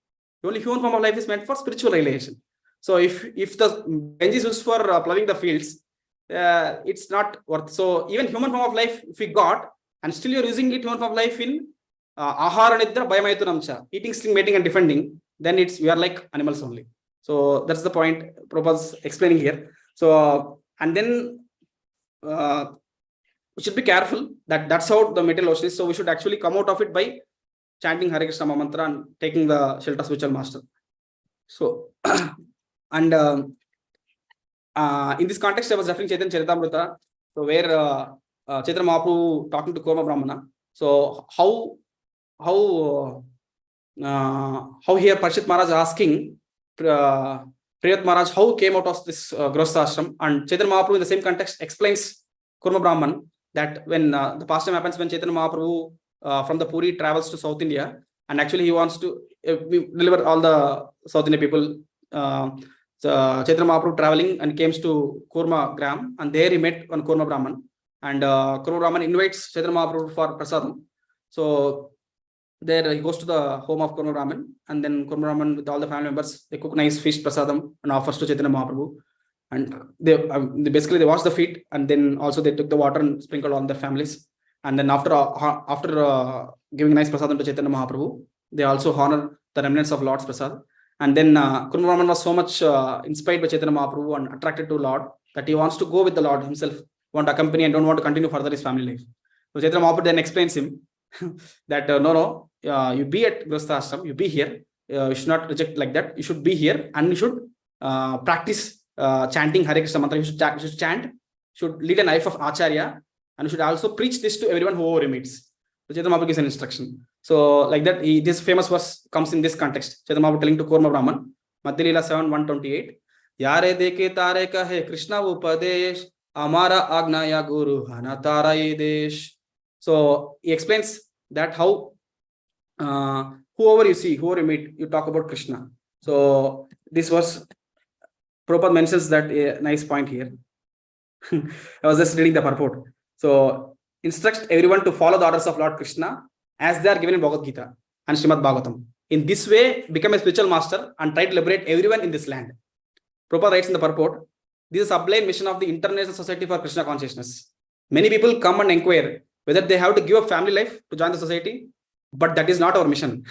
Only human form of life is meant for spiritual realization. So if the bench is used for plowing the fields, it's not worth. So even human form of life, if we got, and still you're using it, human form of life in ahara nidra bhayamaytunamcha, eating, sleeping, mating, and defending, then we are like animals only. So that's the point Prabhupada's explaining here. So and then we should be careful that's how the material ocean is. So we should actually come out of it by chanting Hare Krishna mantra and taking the shelter of spiritual master. So and in this context, I was referring Chaitanya Charitamrita, so where Chaitanya Mahaprabhu talking to Kurma Brahmana. So how here Parshit Maharaj asking Priyat Maharaj how came out of this Grostha ashram, and Chaitanya Mahaprabhu in the same context explains Kurma Brahman that when the pastime happens when Chaitanya Mahaprabhu from the Puri travels to South India, and actually he wants to deliver all the South Indian people. Chaitanya Mahaprabhu traveling and came to Kurma Gram, and there he met one Kurma Brahman, and Kurma Brahman invites Chaitanya Mahaprabhu for prasadam. So there he goes to the home of Kurma Brahman, and then Kurma Brahman with all the family members, they cook nice fish prasadam and offers to Chaitanya Mahaprabhu, and they basically they wash the feet, and then also they took the water and sprinkled on their families, and then after giving nice prasadam to Chaitanya Mahaprabhu, they also honor the remnants of Lord's prasad. And then Kurma Brahman was so much inspired by Chaitanya Mahaprabhu and attracted to Lord that he wants to go with the Lord himself, want to accompany and don't want to continue further his family life. So Chaitanya Mahaprabhu then explains him that no, you be at Grostha ashram, you be here, you should not reject like that, you should be here and you should practice chanting Hare Krishna mantra, you should chant, should lead a life of Acharya, and you should also preach this to everyone who meets. So Chaitanya Mahaprabhu gives an instruction. So like that, this famous verse comes in this context. Chaitanya Mahaprabhu telling to Kurma Brahman, Madhya Leela 7:128, Yare deke tare kahe Krishna upadesh, Amara agnaya guru hana tara desh. So he explains that how whoever you see, whoever you meet, you talk about Krishna. So this verse, Prabhupada mentions that a nice point here. I was just reading the purport. So instructs everyone to follow the orders of Lord Krishna as they are given in Bhagavatha and Srimad Bhagavatam. In this way, become a spiritual master and try to liberate everyone in this land. Prabhupada writes in the purport, this is a sublime mission of the International Society for Krishna Consciousness. Many people come and inquire whether they have to give up family life to join the society, but that is not our mission.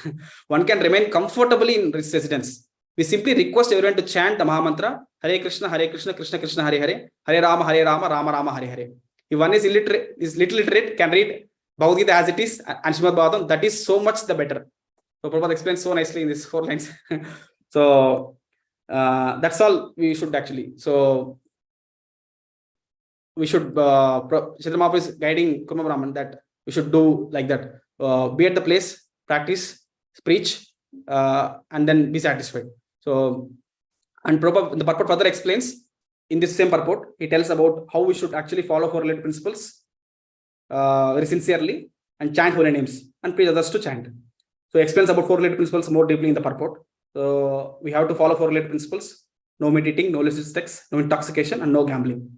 One can remain comfortably in residence. We simply request everyone to chant the Mahamantra, Hare Krishna, Krishna Krishna, Hare Hare, Hare Rama, Rama Rama, Hare Hare. If one is little literate, can read Bhagavad Gita as it is and Srimad Bhagavatam, that is so much the better. So Prabhupada explains so nicely in these 4 lines. So that's all we should actually. So we should, Chaitanya Mahaprabhu is guiding Kurma Brahman that we should do like that. Be at the place, practice, preach, and then be satisfied. So, and Prabhupada, the purport further explains in this same purport, he tells about how we should actually follow 4 related principles very sincerely and chant holy names and preach others to chant. So he explains about 4 related principles more deeply in the purport. So we have to follow 4 related principles: no meat eating, no illicit sex, no intoxication, and no gambling.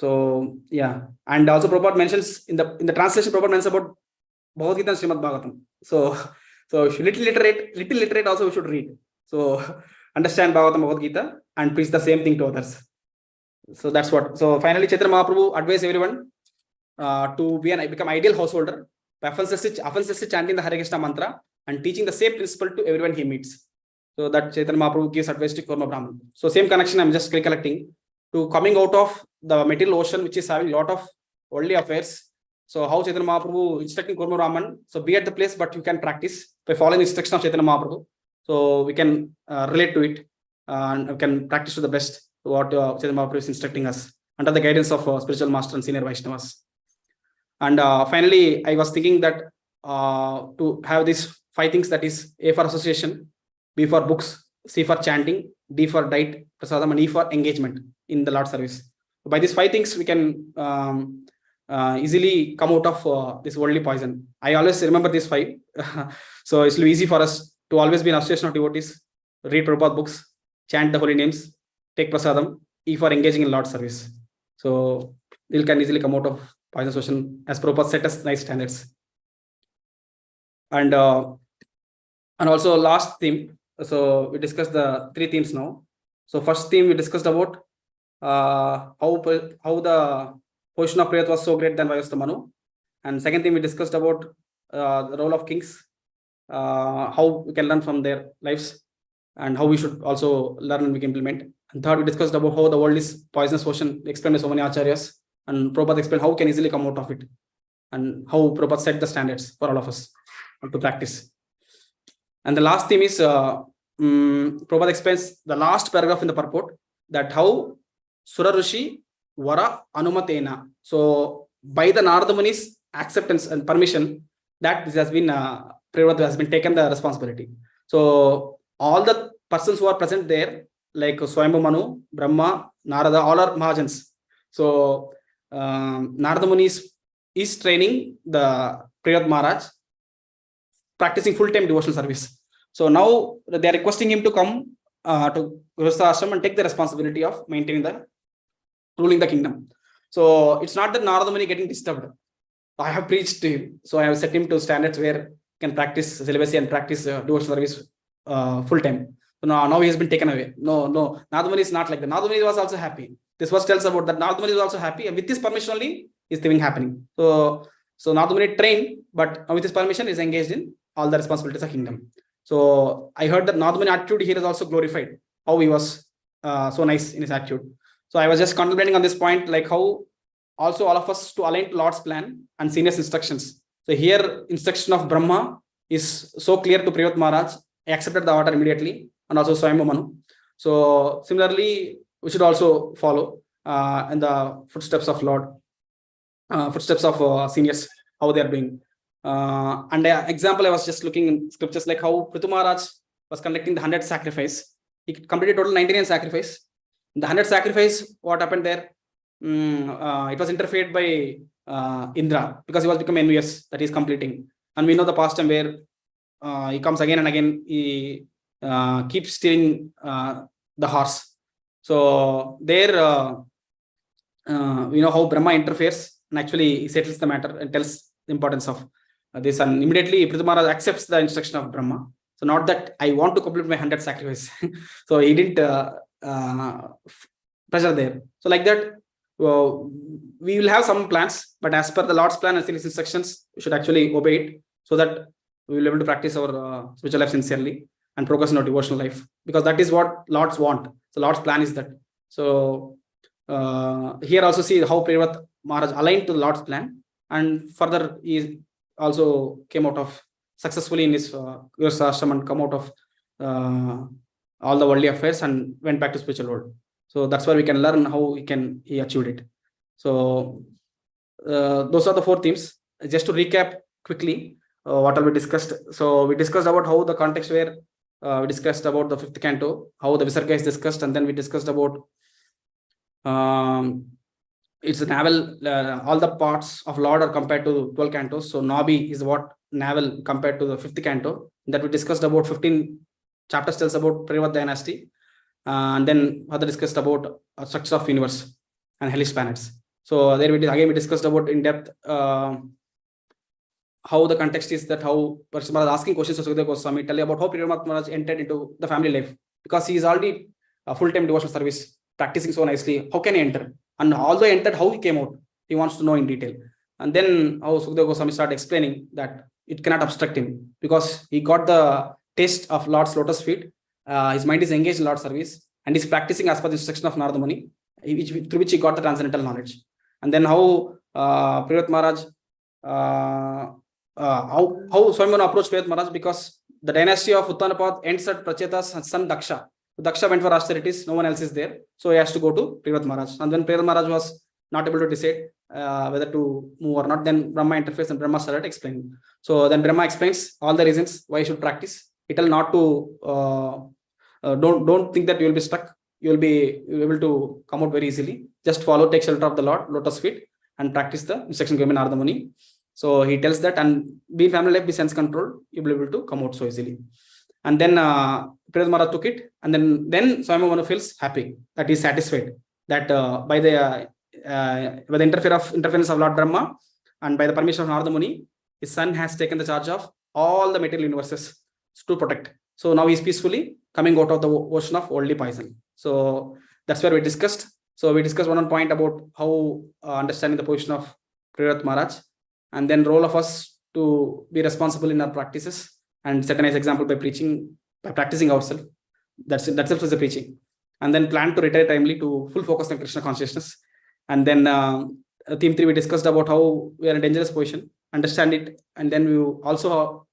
So yeah, and also Prabhupada mentions in the translation, Prabhupada mentions about Bhagavad Gita and Srimad Bhagavatam. So little literate also we should read. So understand Bhagavad Gita and preach the same thing to others. So that's what. So finally, Chaitanya Mahaprabhu advised everyone to become ideal householder, offensively chanting the Hare Krishna mantra and teaching the same principle to everyone he meets. So that Chaitanya Mahaprabhu gives advice to Kurma Brahman. So same connection I'm just recollecting to coming out of the material ocean, which is having a lot of worldly affairs. So how Chaitanya Mahaprabhu instructing Kurma Brahman, so be at the place, but you can practice by following the instruction of Chaitanya Mahaprabhu. So we can relate to it and we can practice to the best what Chaitanya Mahaprabhu is instructing us under the guidance of spiritual master and senior Vaishnavas. And finally, I was thinking that to have these 5 things, that is A for association, B for books, C for chanting, D for diet, prasadam, and E for engagement in the Lord service. By these 5 things, we can easily come out of this worldly poison. I always remember these 5. So it's easy for us to always be in association of devotees, read Prabhupada books, chant the holy names, take prasadam, E for engaging in Lord service. So we can easily come out of poison ocean as Prabhupada set us nice standards. And also last theme. So we discussed the 3 themes now. So first theme we discussed about how the position of Priyat was so great than Vayastha Manu. And second theme we discussed about the role of kings how we can learn from their lives, and how we should also learn and we can implement. And third, we discussed about how the world is poisonous ocean, explained by so many acharyas, and Prabhupada explained how we can easily come out of it, and how Prabhupada set the standards for all of us to practice. And the last theme is Prabhupada explains the last paragraph in the purport, that how Sura Rishi Vara Anumatena. So by the Narada Muni's acceptance and permission, that this has been Prabhupada has been taken the responsibility. So all the persons who are present there, like Swayambhu Manu, Brahma, Narada, all are Mahajans. So Narada Muni is training the Priyat Maharaj, practicing full-time devotional service. So now they are requesting him to come to Grihastha Ashram and take the responsibility of maintaining the ruling the kingdom. So it's not that Narada Muni getting disturbed. I have preached to him, so I have set him to standards where he can practice celibacy and practice devotional service full-time. So now he has been taken away. No, Narada Muni is not like that. Narada Muni was also happy. This verse tells about that Narada Muni is also happy, and with his permission only is the thing happening. So Narada Muni trained, but with his permission is engaged in all the responsibilities of kingdom. So I heard that Narada Muni attitude here is also glorified, how he was so nice in his attitude. So I was just contemplating on this point, like how also all of us to align to Lord's plan and senior's instructions. So here instruction of Brahma is so clear to Priyat Maharaj. I accepted the order immediately, and also Swayambhu Manu. So similarly, we should also follow in the footsteps of Lord, footsteps of seniors, how they are doing. And example, I was just looking in scriptures, like how Prithu Maharaj was conducting the 100 sacrifice. He completed total 99 sacrifice. The 100 sacrifice, what happened there? It was interfered by Indra, because he was becoming envious that he is completing. And we know the past time where he comes again and again, he keeps stealing the horse. So there, we know how Brahma interferes, and actually he settles the matter and tells the importance of this. And immediately Prithu Maharaj accepts the instruction of Brahma. So not that I want to complete my 100 sacrifice. So he didn't pressure there. So like that, we will have some plans, but as per the Lord's plan and his instructions, we should actually obey it, so that we will be able to practice our spiritual life sincerely and progress in our devotional life, because that is what Lords want. So Lord's plan is that. So here also see how Priyat Maharaj aligned to the Lord's plan, and further he also came out of successfully in his Grihastha Ashram and come out of all the worldly affairs and went back to spiritual world. So that's where we can learn how he achieved it. So those are the 4 themes. Just to recap quickly what all we discussed. So we discussed about how the context where we discussed about the 5th canto, how the Visarga is discussed, and then we discussed about it's a navel, all the parts of Lord are compared to 12 cantos. So Nabi is what navel compared to the 5th canto. That we discussed about 15 chapters tells about Priyat dynasty. And then further discussed about structure of universe and hellish planets. So there we discussed about in depth how the context is, that how Parishad Maharaj asking questions to Sukadeva Goswami, telling about how Priyat Maharaj entered into the family life, because he is already a full-time devotional service, practicing so nicely. How can he enter? And although he entered, how he came out, he wants to know in detail. And then how Sukadeva Goswami started explaining that it cannot obstruct him, because he got the taste of Lord's lotus feet. His mind is engaged in Lord's service, and is practicing as per the instruction of Narada Muni, through which he got the transcendental knowledge. And then how Priyat Maharaj, how Swayambhu Manu approached Priyat Maharaj, because the dynasty of Uttanapad ends at Pracheta's son Daksha. Daksha went for austerities, no one else is there, so he has to go to Priyat Maharaj. And when Priyat Maharaj was not able to decide whether to move or not, then Brahma interferes and Brahma started explaining. So then Brahma explains all the reasons why you should practice. It will not to don't think that you will be stuck. You will be able to come out very easily. Just follow, take shelter of the Lord, lotus feet, and practice the instruction given by Narada Muni. So he tells that, and be family life, be sense control, you will be able to come out so easily. And then Priyat Maharaj took it, and then Swayambhu Manu feels happy, that he is satisfied that by the interference of Lord Brahma and by the permission of Narada Muni, his son has taken the charge of all the material universes to protect. So now he is peacefully coming out of the ocean of worldly poison. So that's where we discussed. So we discussed one point about how understanding the position of Priyat Maharaj, and then role of us to be responsible in our practices, and set a nice example by preaching, by practicing ourselves. That's it. That itself is a preaching. And then plan to retire timely to full focus on Krishna consciousness. And then theme 3, we discussed about how we are in a dangerous position, understand it, and then we also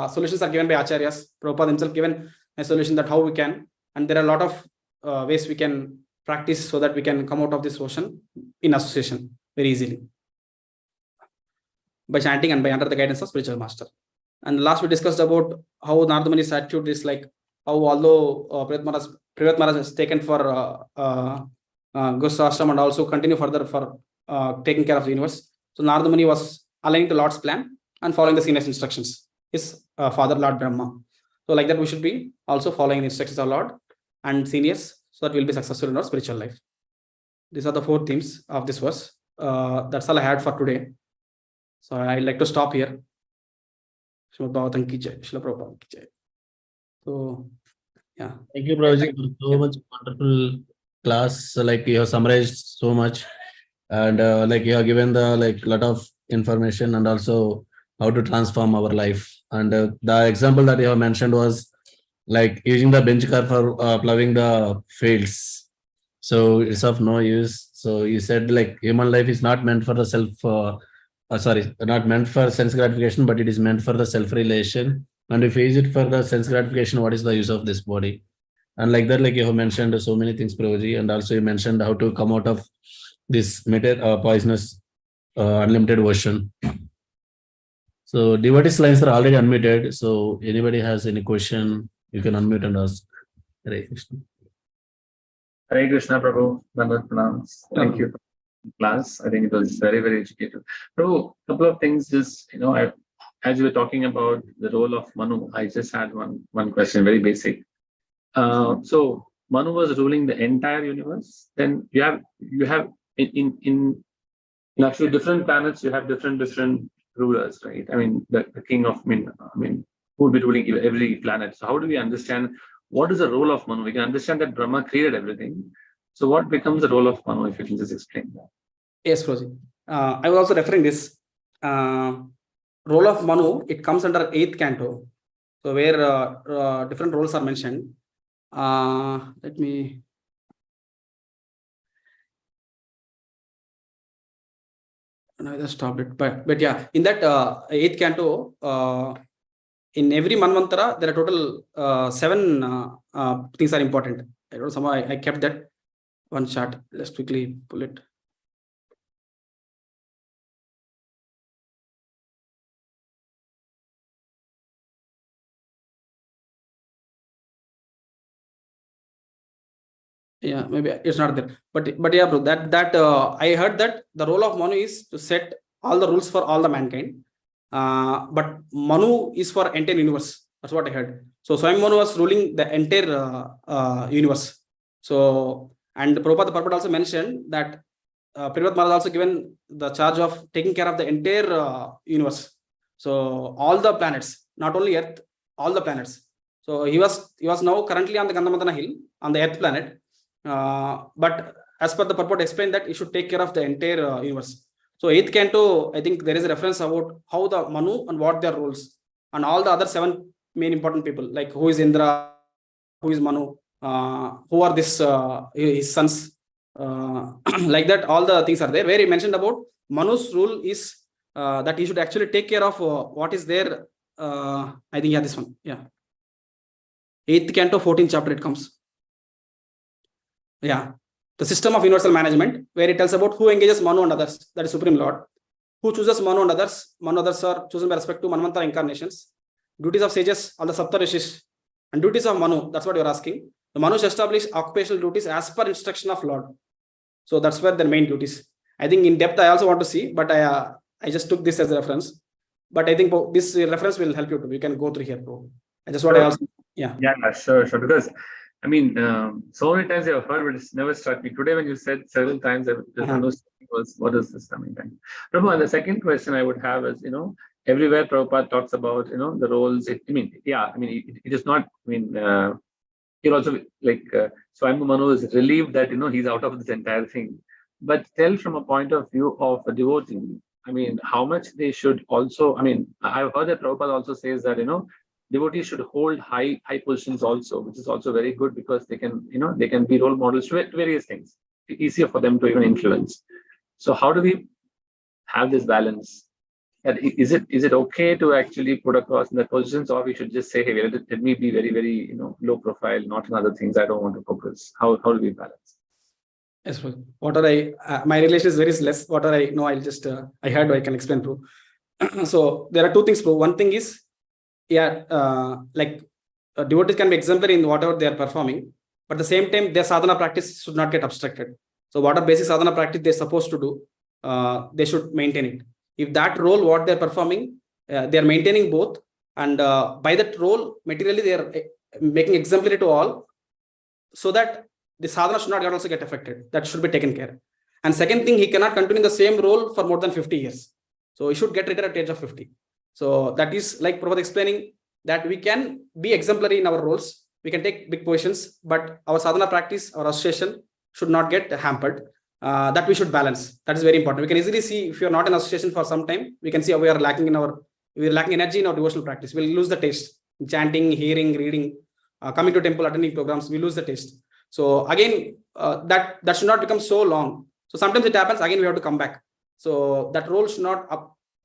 solutions are given by acharyas. Prabhupada himself given a solution that how we can, and there are a lot of ways we can practice so that we can come out of this ocean in association very easily by chanting and by under the guidance of spiritual master. And last we discussed about how Narada Muni's attitude is like how although Privat Maharaj is taken for Gosha Ashram and also continue further for taking care of the universe. So Narada Muni was aligning to Lord's plan and following the senior's instructions. His father, Lord Brahma. So like that, we should be also following the instructions of Lord and seniors so that we'll be successful in our spiritual life. These are the 4 themes of this verse. That's all I had for today. So I'd like to stop here. Srimad Bhagavatam ki jai, Srila Prabhupada ki jai. So, yeah. Thank you, Prabhuji, for so much wonderful class. Like you have summarized so much, and like you have given the lot of information and also how to transform our life. And the example that you have mentioned was like using the bench car for plowing the fields. So it's of no use. So you said like human life is not meant for the not meant for sense gratification, but it is meant for the self-relation. And if we use it for the sense gratification, what is the use of this body? And like that, like you have mentioned so many things, Prabhuji, and also you mentioned how to come out of this poisonous unlimited version. So devotees lines are already unmuted. So anybody has any question, you can unmute and ask. Hare Krishna. Hare Krishna, Prabhu. Dandavat pranams. Thank you for the class. I think it was very, very educative. Prabhu, couple of things. Just as you were talking about the role of Manu, I just had one question, very basic. So Manu was ruling the entire universe. Then you have in actually different planets. You have different rulers, right? I mean, the king of who will be ruling every planet. So how do we understand what is the role of Manu? We can understand that Brahma created everything. So what becomes the role of Manu? If you can just explain that. Yes, Prabhuji. I was also referring this role of Manu. It comes under 8th canto, so where different roles are mentioned. Let me. I just stopped it, but yeah, in that 8th canto, in every manvantara there are total 7 things are important. I don't know, somehow I kept that one chart. Let's quickly pull it. Yeah, maybe it's not there, but yeah, bro, that I heard that the role of Manu is to set all the rules for all the mankind, but Manu is for entire universe. That's what I heard. So Swami Manu was ruling the entire universe. So, and Prabhupada also mentioned that Privat Maharaj also given the charge of taking care of the entire universe. So all the planets, not only Earth, all the planets. So he was now currently on the Gandhamadana hill on the Earth planet. But as per the purport explained that he should take care of the entire universe. So 8th canto, I think there is a reference about how the Manu and what their roles, and all the other 7 main important people, like who is Indra, who is Manu, who are his sons, like that. All the things are there where he mentioned about Manu's rule is that he should actually take care of what is there. I think this one, 8th canto, 14th chapter it comes. The system of universal management, where it tells about who engages Manu and others, that is Supreme Lord. Who chooses Manu and others? Manu and others are chosen by respect to Manvantara incarnations. Duties of sages, all the Saptarishis, and duties of Manu, that's what you're asking. The Manu established occupational duties as per instruction of Lord. So that's where their main duties. I think in depth I also want to see, but I just took this as a reference. But I think this reference will help you too. You can go through here, bro. I just want to also, sure. Because I mean, so many times I've heard, but it's never struck me. Today, when you said several times, I just understood what is this coming from. Prabhu, and the second question I would have is, everywhere Prabhupada talks about, the roles. It is not. Here also, like Swami Manu is relieved that he's out of this entire thing. But tell from a point of view of a devotee, how much they should also. I've heard that Prabhupada also says that devotees should hold high positions also, which is also very good because they can, they can be role models to various things. It's easier for them to even influence. So how do we have this balance? And is it okay to actually put across in the positions, or we should just say, hey, let me be very, very low profile, not in other things. I don't want to focus. How do we balance? Yes, Prabhu. What are my relation is very less. What are I know? I'll just I heard I can explain, Prabhu. So there are two things, Prabhu. One thing is, devotees can be exemplary in whatever they are performing, but at the same time, their sadhana practice should not get obstructed. So whatever basic sadhana practice they're supposed to do, they should maintain it. If that role, what they're performing, they are maintaining both, and by that role, materially they are making exemplary to all, so that the sadhana should not also get affected. That should be taken care. And second thing, he cannot continue the same role for more than 50 years. So he should get retired at the age of 50. So that is like Prabhu explaining that we can be exemplary in our roles. We can take big positions, but our sadhana practice, our association should not get hampered. That we should balance. That is very important. We can easily see if you are not in association for some time, we can see we are lacking energy in our devotional practice. We'll lose the taste. Chanting, hearing, reading, coming to temple, attending programs, we lose the taste. So again, that should not become so long. So sometimes it happens, again, we have to come back. So that role should not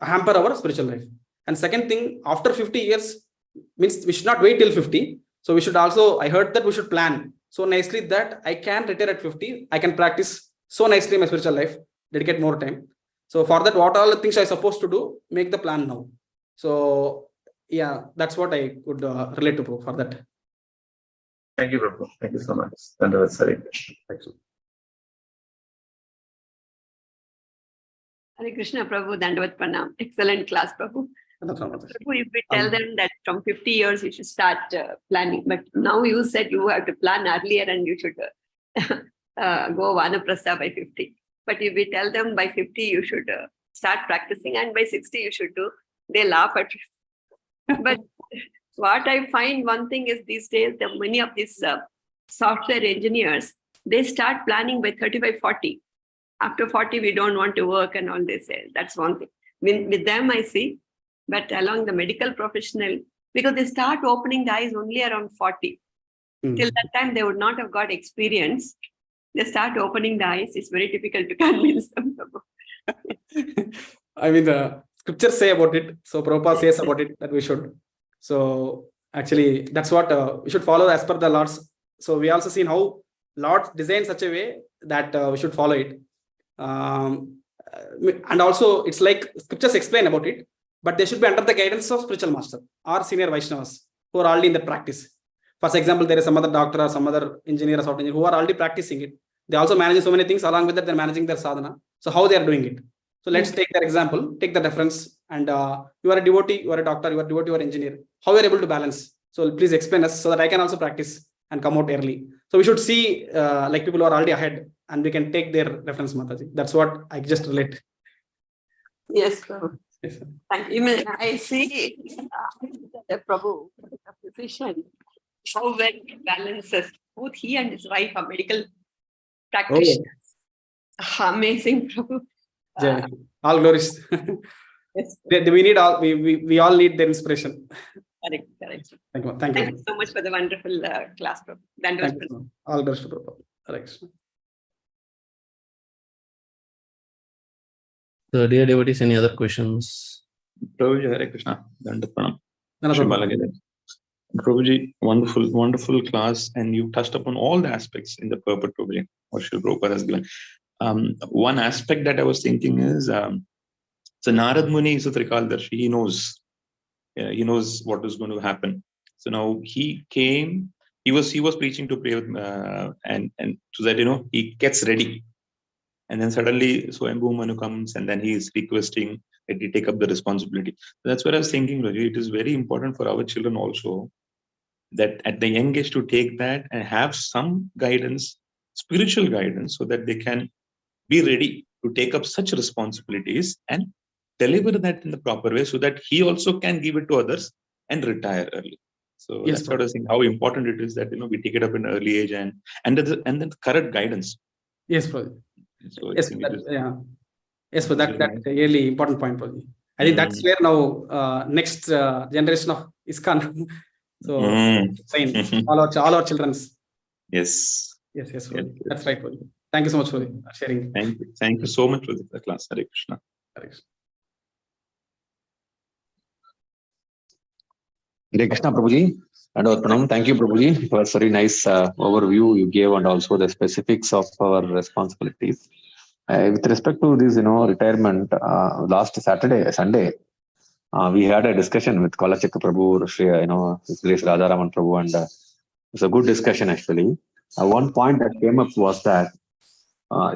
hamper our spiritual life. And second thing, after 50 years, means we should not wait till 50. So we should also, I heard that we should plan so nicely that I can retire at 50. I can practice so nicely in my spiritual life, dedicate more time. So for that, what all the things I'm supposed to do, make the plan now. So yeah, that's what I could relate to for that. Thank you, Prabhu. Thank you so much. Hare Krishna, Prabhu, Dandavat Pranam. Excellent class, Prabhu. Prabhu, if we tell them that from 50 years you should start planning, but now you said you have to plan earlier and you should go Vanaprastha by 50. But if we tell them by 50 you should start practicing and by 60 you should do, they laugh at you. But what I find one thing is these days, many of these software engineers, they start planning by 35, 40. After 40, we don't want to work and all they say. That's one thing. With them, I see. But along the medical professional, because they start opening the eyes only around 40. Till that time, they would not have got experience. They start opening the eyes. It's very difficult to convince them. I mean, the scriptures say about it. So Prabhupada says about it that we should. So actually, that's what we should follow as per the Lord's. So we also seen how Lord designed such a way that we should follow it. And also, it's like scriptures explain about it, but they should be under the guidance of spiritual master or senior Vaishnavas who are already in the practice. For example, there is some other doctor or some other engineer or software engineer who are already practicing it. They also manage so many things. Along with that, they're managing their sadhana. So how they are doing it? So let's take that example, take the reference, and you are a devotee, you are a doctor, you are a devotee, you are an engineer. How you are able to balance? So please explain us so that I can also practice and come out early. So we should see like people who are already ahead and we can take their reference, Mataji. That's what I just relate. Yes, Prabhu. Yes, thank you. I see Prabhu, a physician, how well he balances. Both he and his wife are medical practitioners. Oh. Amazing, Prabhu. All glories. Yes. We need all. We all need their inspiration. Correct. Thank you. Thank you so much for the wonderful class, Prabhu. Thank you. All glories to Prabhu. Correct. So, dear devotees, any other questions? Prabhuji, Hare Krishna. Prabhuji, wonderful class, and you touched upon all the aspects in the purport, Prabhuji, what Srila Prabhupada has given. One aspect that I was thinking is, so Narad Muni is a Trikaldarshi. He knows what is going to happen. So now he came. He was preaching to pray, and so that he gets ready. And then suddenly Swayambhu Manu comes and then he is requesting that he take up the responsibility. So that's what I was thinking, Raji. It is very important for our children also that at the young age to take that and have some guidance, spiritual guidance, so that they can be ready to take up such responsibilities and deliver that in the proper way so that he also can give it to others and retire early. So yes, that's what I was saying, how important it is that we take it up in an early age and then the correct guidance. Yes, Prabhu. So yes, but that's a really important point, Prabhu. I think that's where now next generation of ISKCON. So all our children's. Yes. Yes. That's right. Thank you so much for sharing. Thank you so much for the class. Hare Krishna. Hare Krishna, Prabhuji. And Pranam, thank you, Prabhuji, for a very nice overview you gave and also the specifics of our responsibilities. With respect to this, retirement, last Sunday, we had a discussion with Kalachakra Prabhu, His Grace Radharaman Prabhu, and it was a good discussion actually. One point that came up was that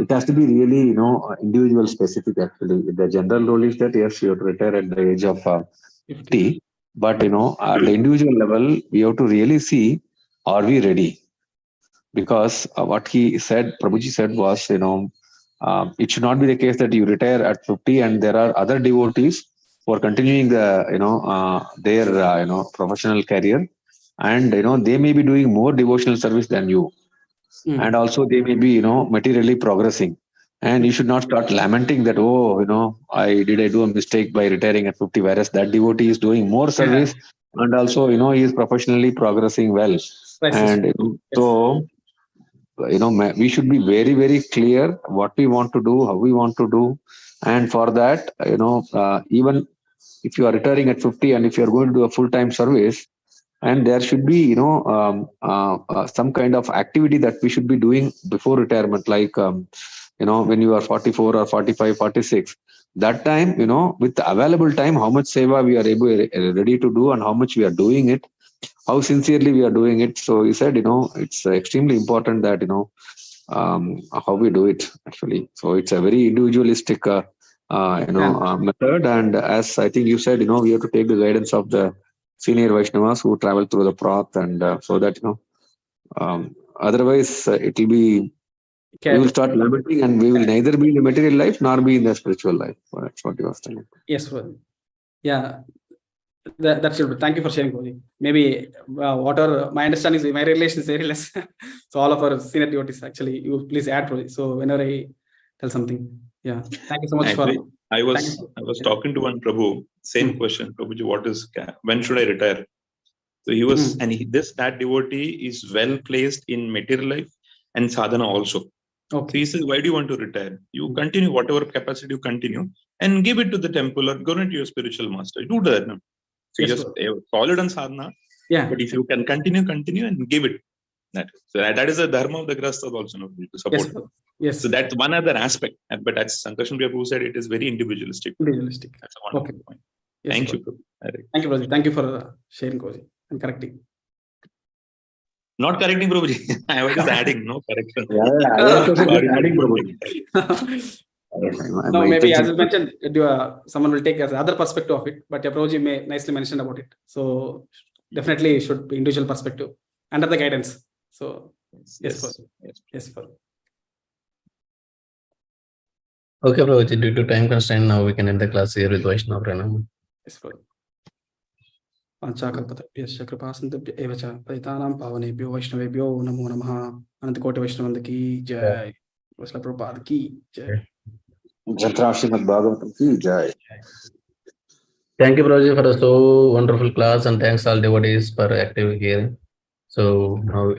it has to be really, individual specific actually. The general rule is that yes, you have to retire at the age of 50. But, at the individual level, we have to really see, are we ready? Because what he said, Prabhuji said was, it should not be the case that you retire at 50 and there are other devotees who are continuing the, their, professional career. And, they may be doing more devotional service than you. And also they may be, materially progressing. And you should not start lamenting that, I do a mistake by retiring at 50, whereas that devotee is doing more service and also, he is professionally progressing well. And so, we should be very, very clear what we want to do, how we want to do. And for that, even if you are retiring at 50 and if you are going to do a full-time service, and there should be, some kind of activity that we should be doing before retirement, like, when you are 44 or 45, 46, that time, with the available time, how much seva we are ready to do and how much we are doing it, how sincerely we are doing it. So he said, it's extremely important that, how we do it actually. So it's a very individualistic, method. And as I think you said, we have to take the guidance of the senior Vaishnavas who travel through the path, and so that, otherwise it will be, we will start lamenting and we will neither be in the material life nor be in the spiritual life. That's what you was telling. Yes, well, yeah, that's good. Thank you for sharing, Prabhuji. Maybe whatever my understanding is, my relation is very less. So all of our senior devotees, actually, you please add, Prabhuji. So whenever I tell something, yeah, thank you so much Actually, for. I was talking to one Prabhu, same question, Prabhuji, when should I retire? So he was, and that devotee is well placed in material life and sadhana also. Okay. So he says, why do you want to retire? You continue whatever capacity you continue and give it to the temple or go into your spiritual master. Do that. No? So just follow it on sadhana. Yeah. But if you can continue and give it. That is a dharma of the grahastha also, to support. Yes. So that's one other aspect. But as Sankarshan Prabhu said, it is very individualistic. That's a wonderful point. Yes, thank you. Thank you, Prabhuji. Thank you for sharing, Prabhuji, and correcting. Not correcting, Prabhuji. I was just adding, no correction. Adding, Prabhuji. No, maybe as I mentioned, someone will take as other perspective of it, but Prabhuji may nicely mention about it. So definitely it should be individual perspective under the guidance. So yes. Okay, Prabhuji, due to time constraint, now we can end the class here with Vaishnava Pranam. Yes, Prabhuji. Panchakalpataभ्यश्च कृपासिन्धुभ्य एव च पतितानां पावनेभ्यो वैष्णवेभ्यो नमो नमः। अनंतकोटि वैष्णववृंद की जय। वैष्णव प्रभुपाद की जय। Srimad Bhagavatam ki jai. Thank you, Prabhuji, for the so wonderful class, and thanks all devotees for active here. So now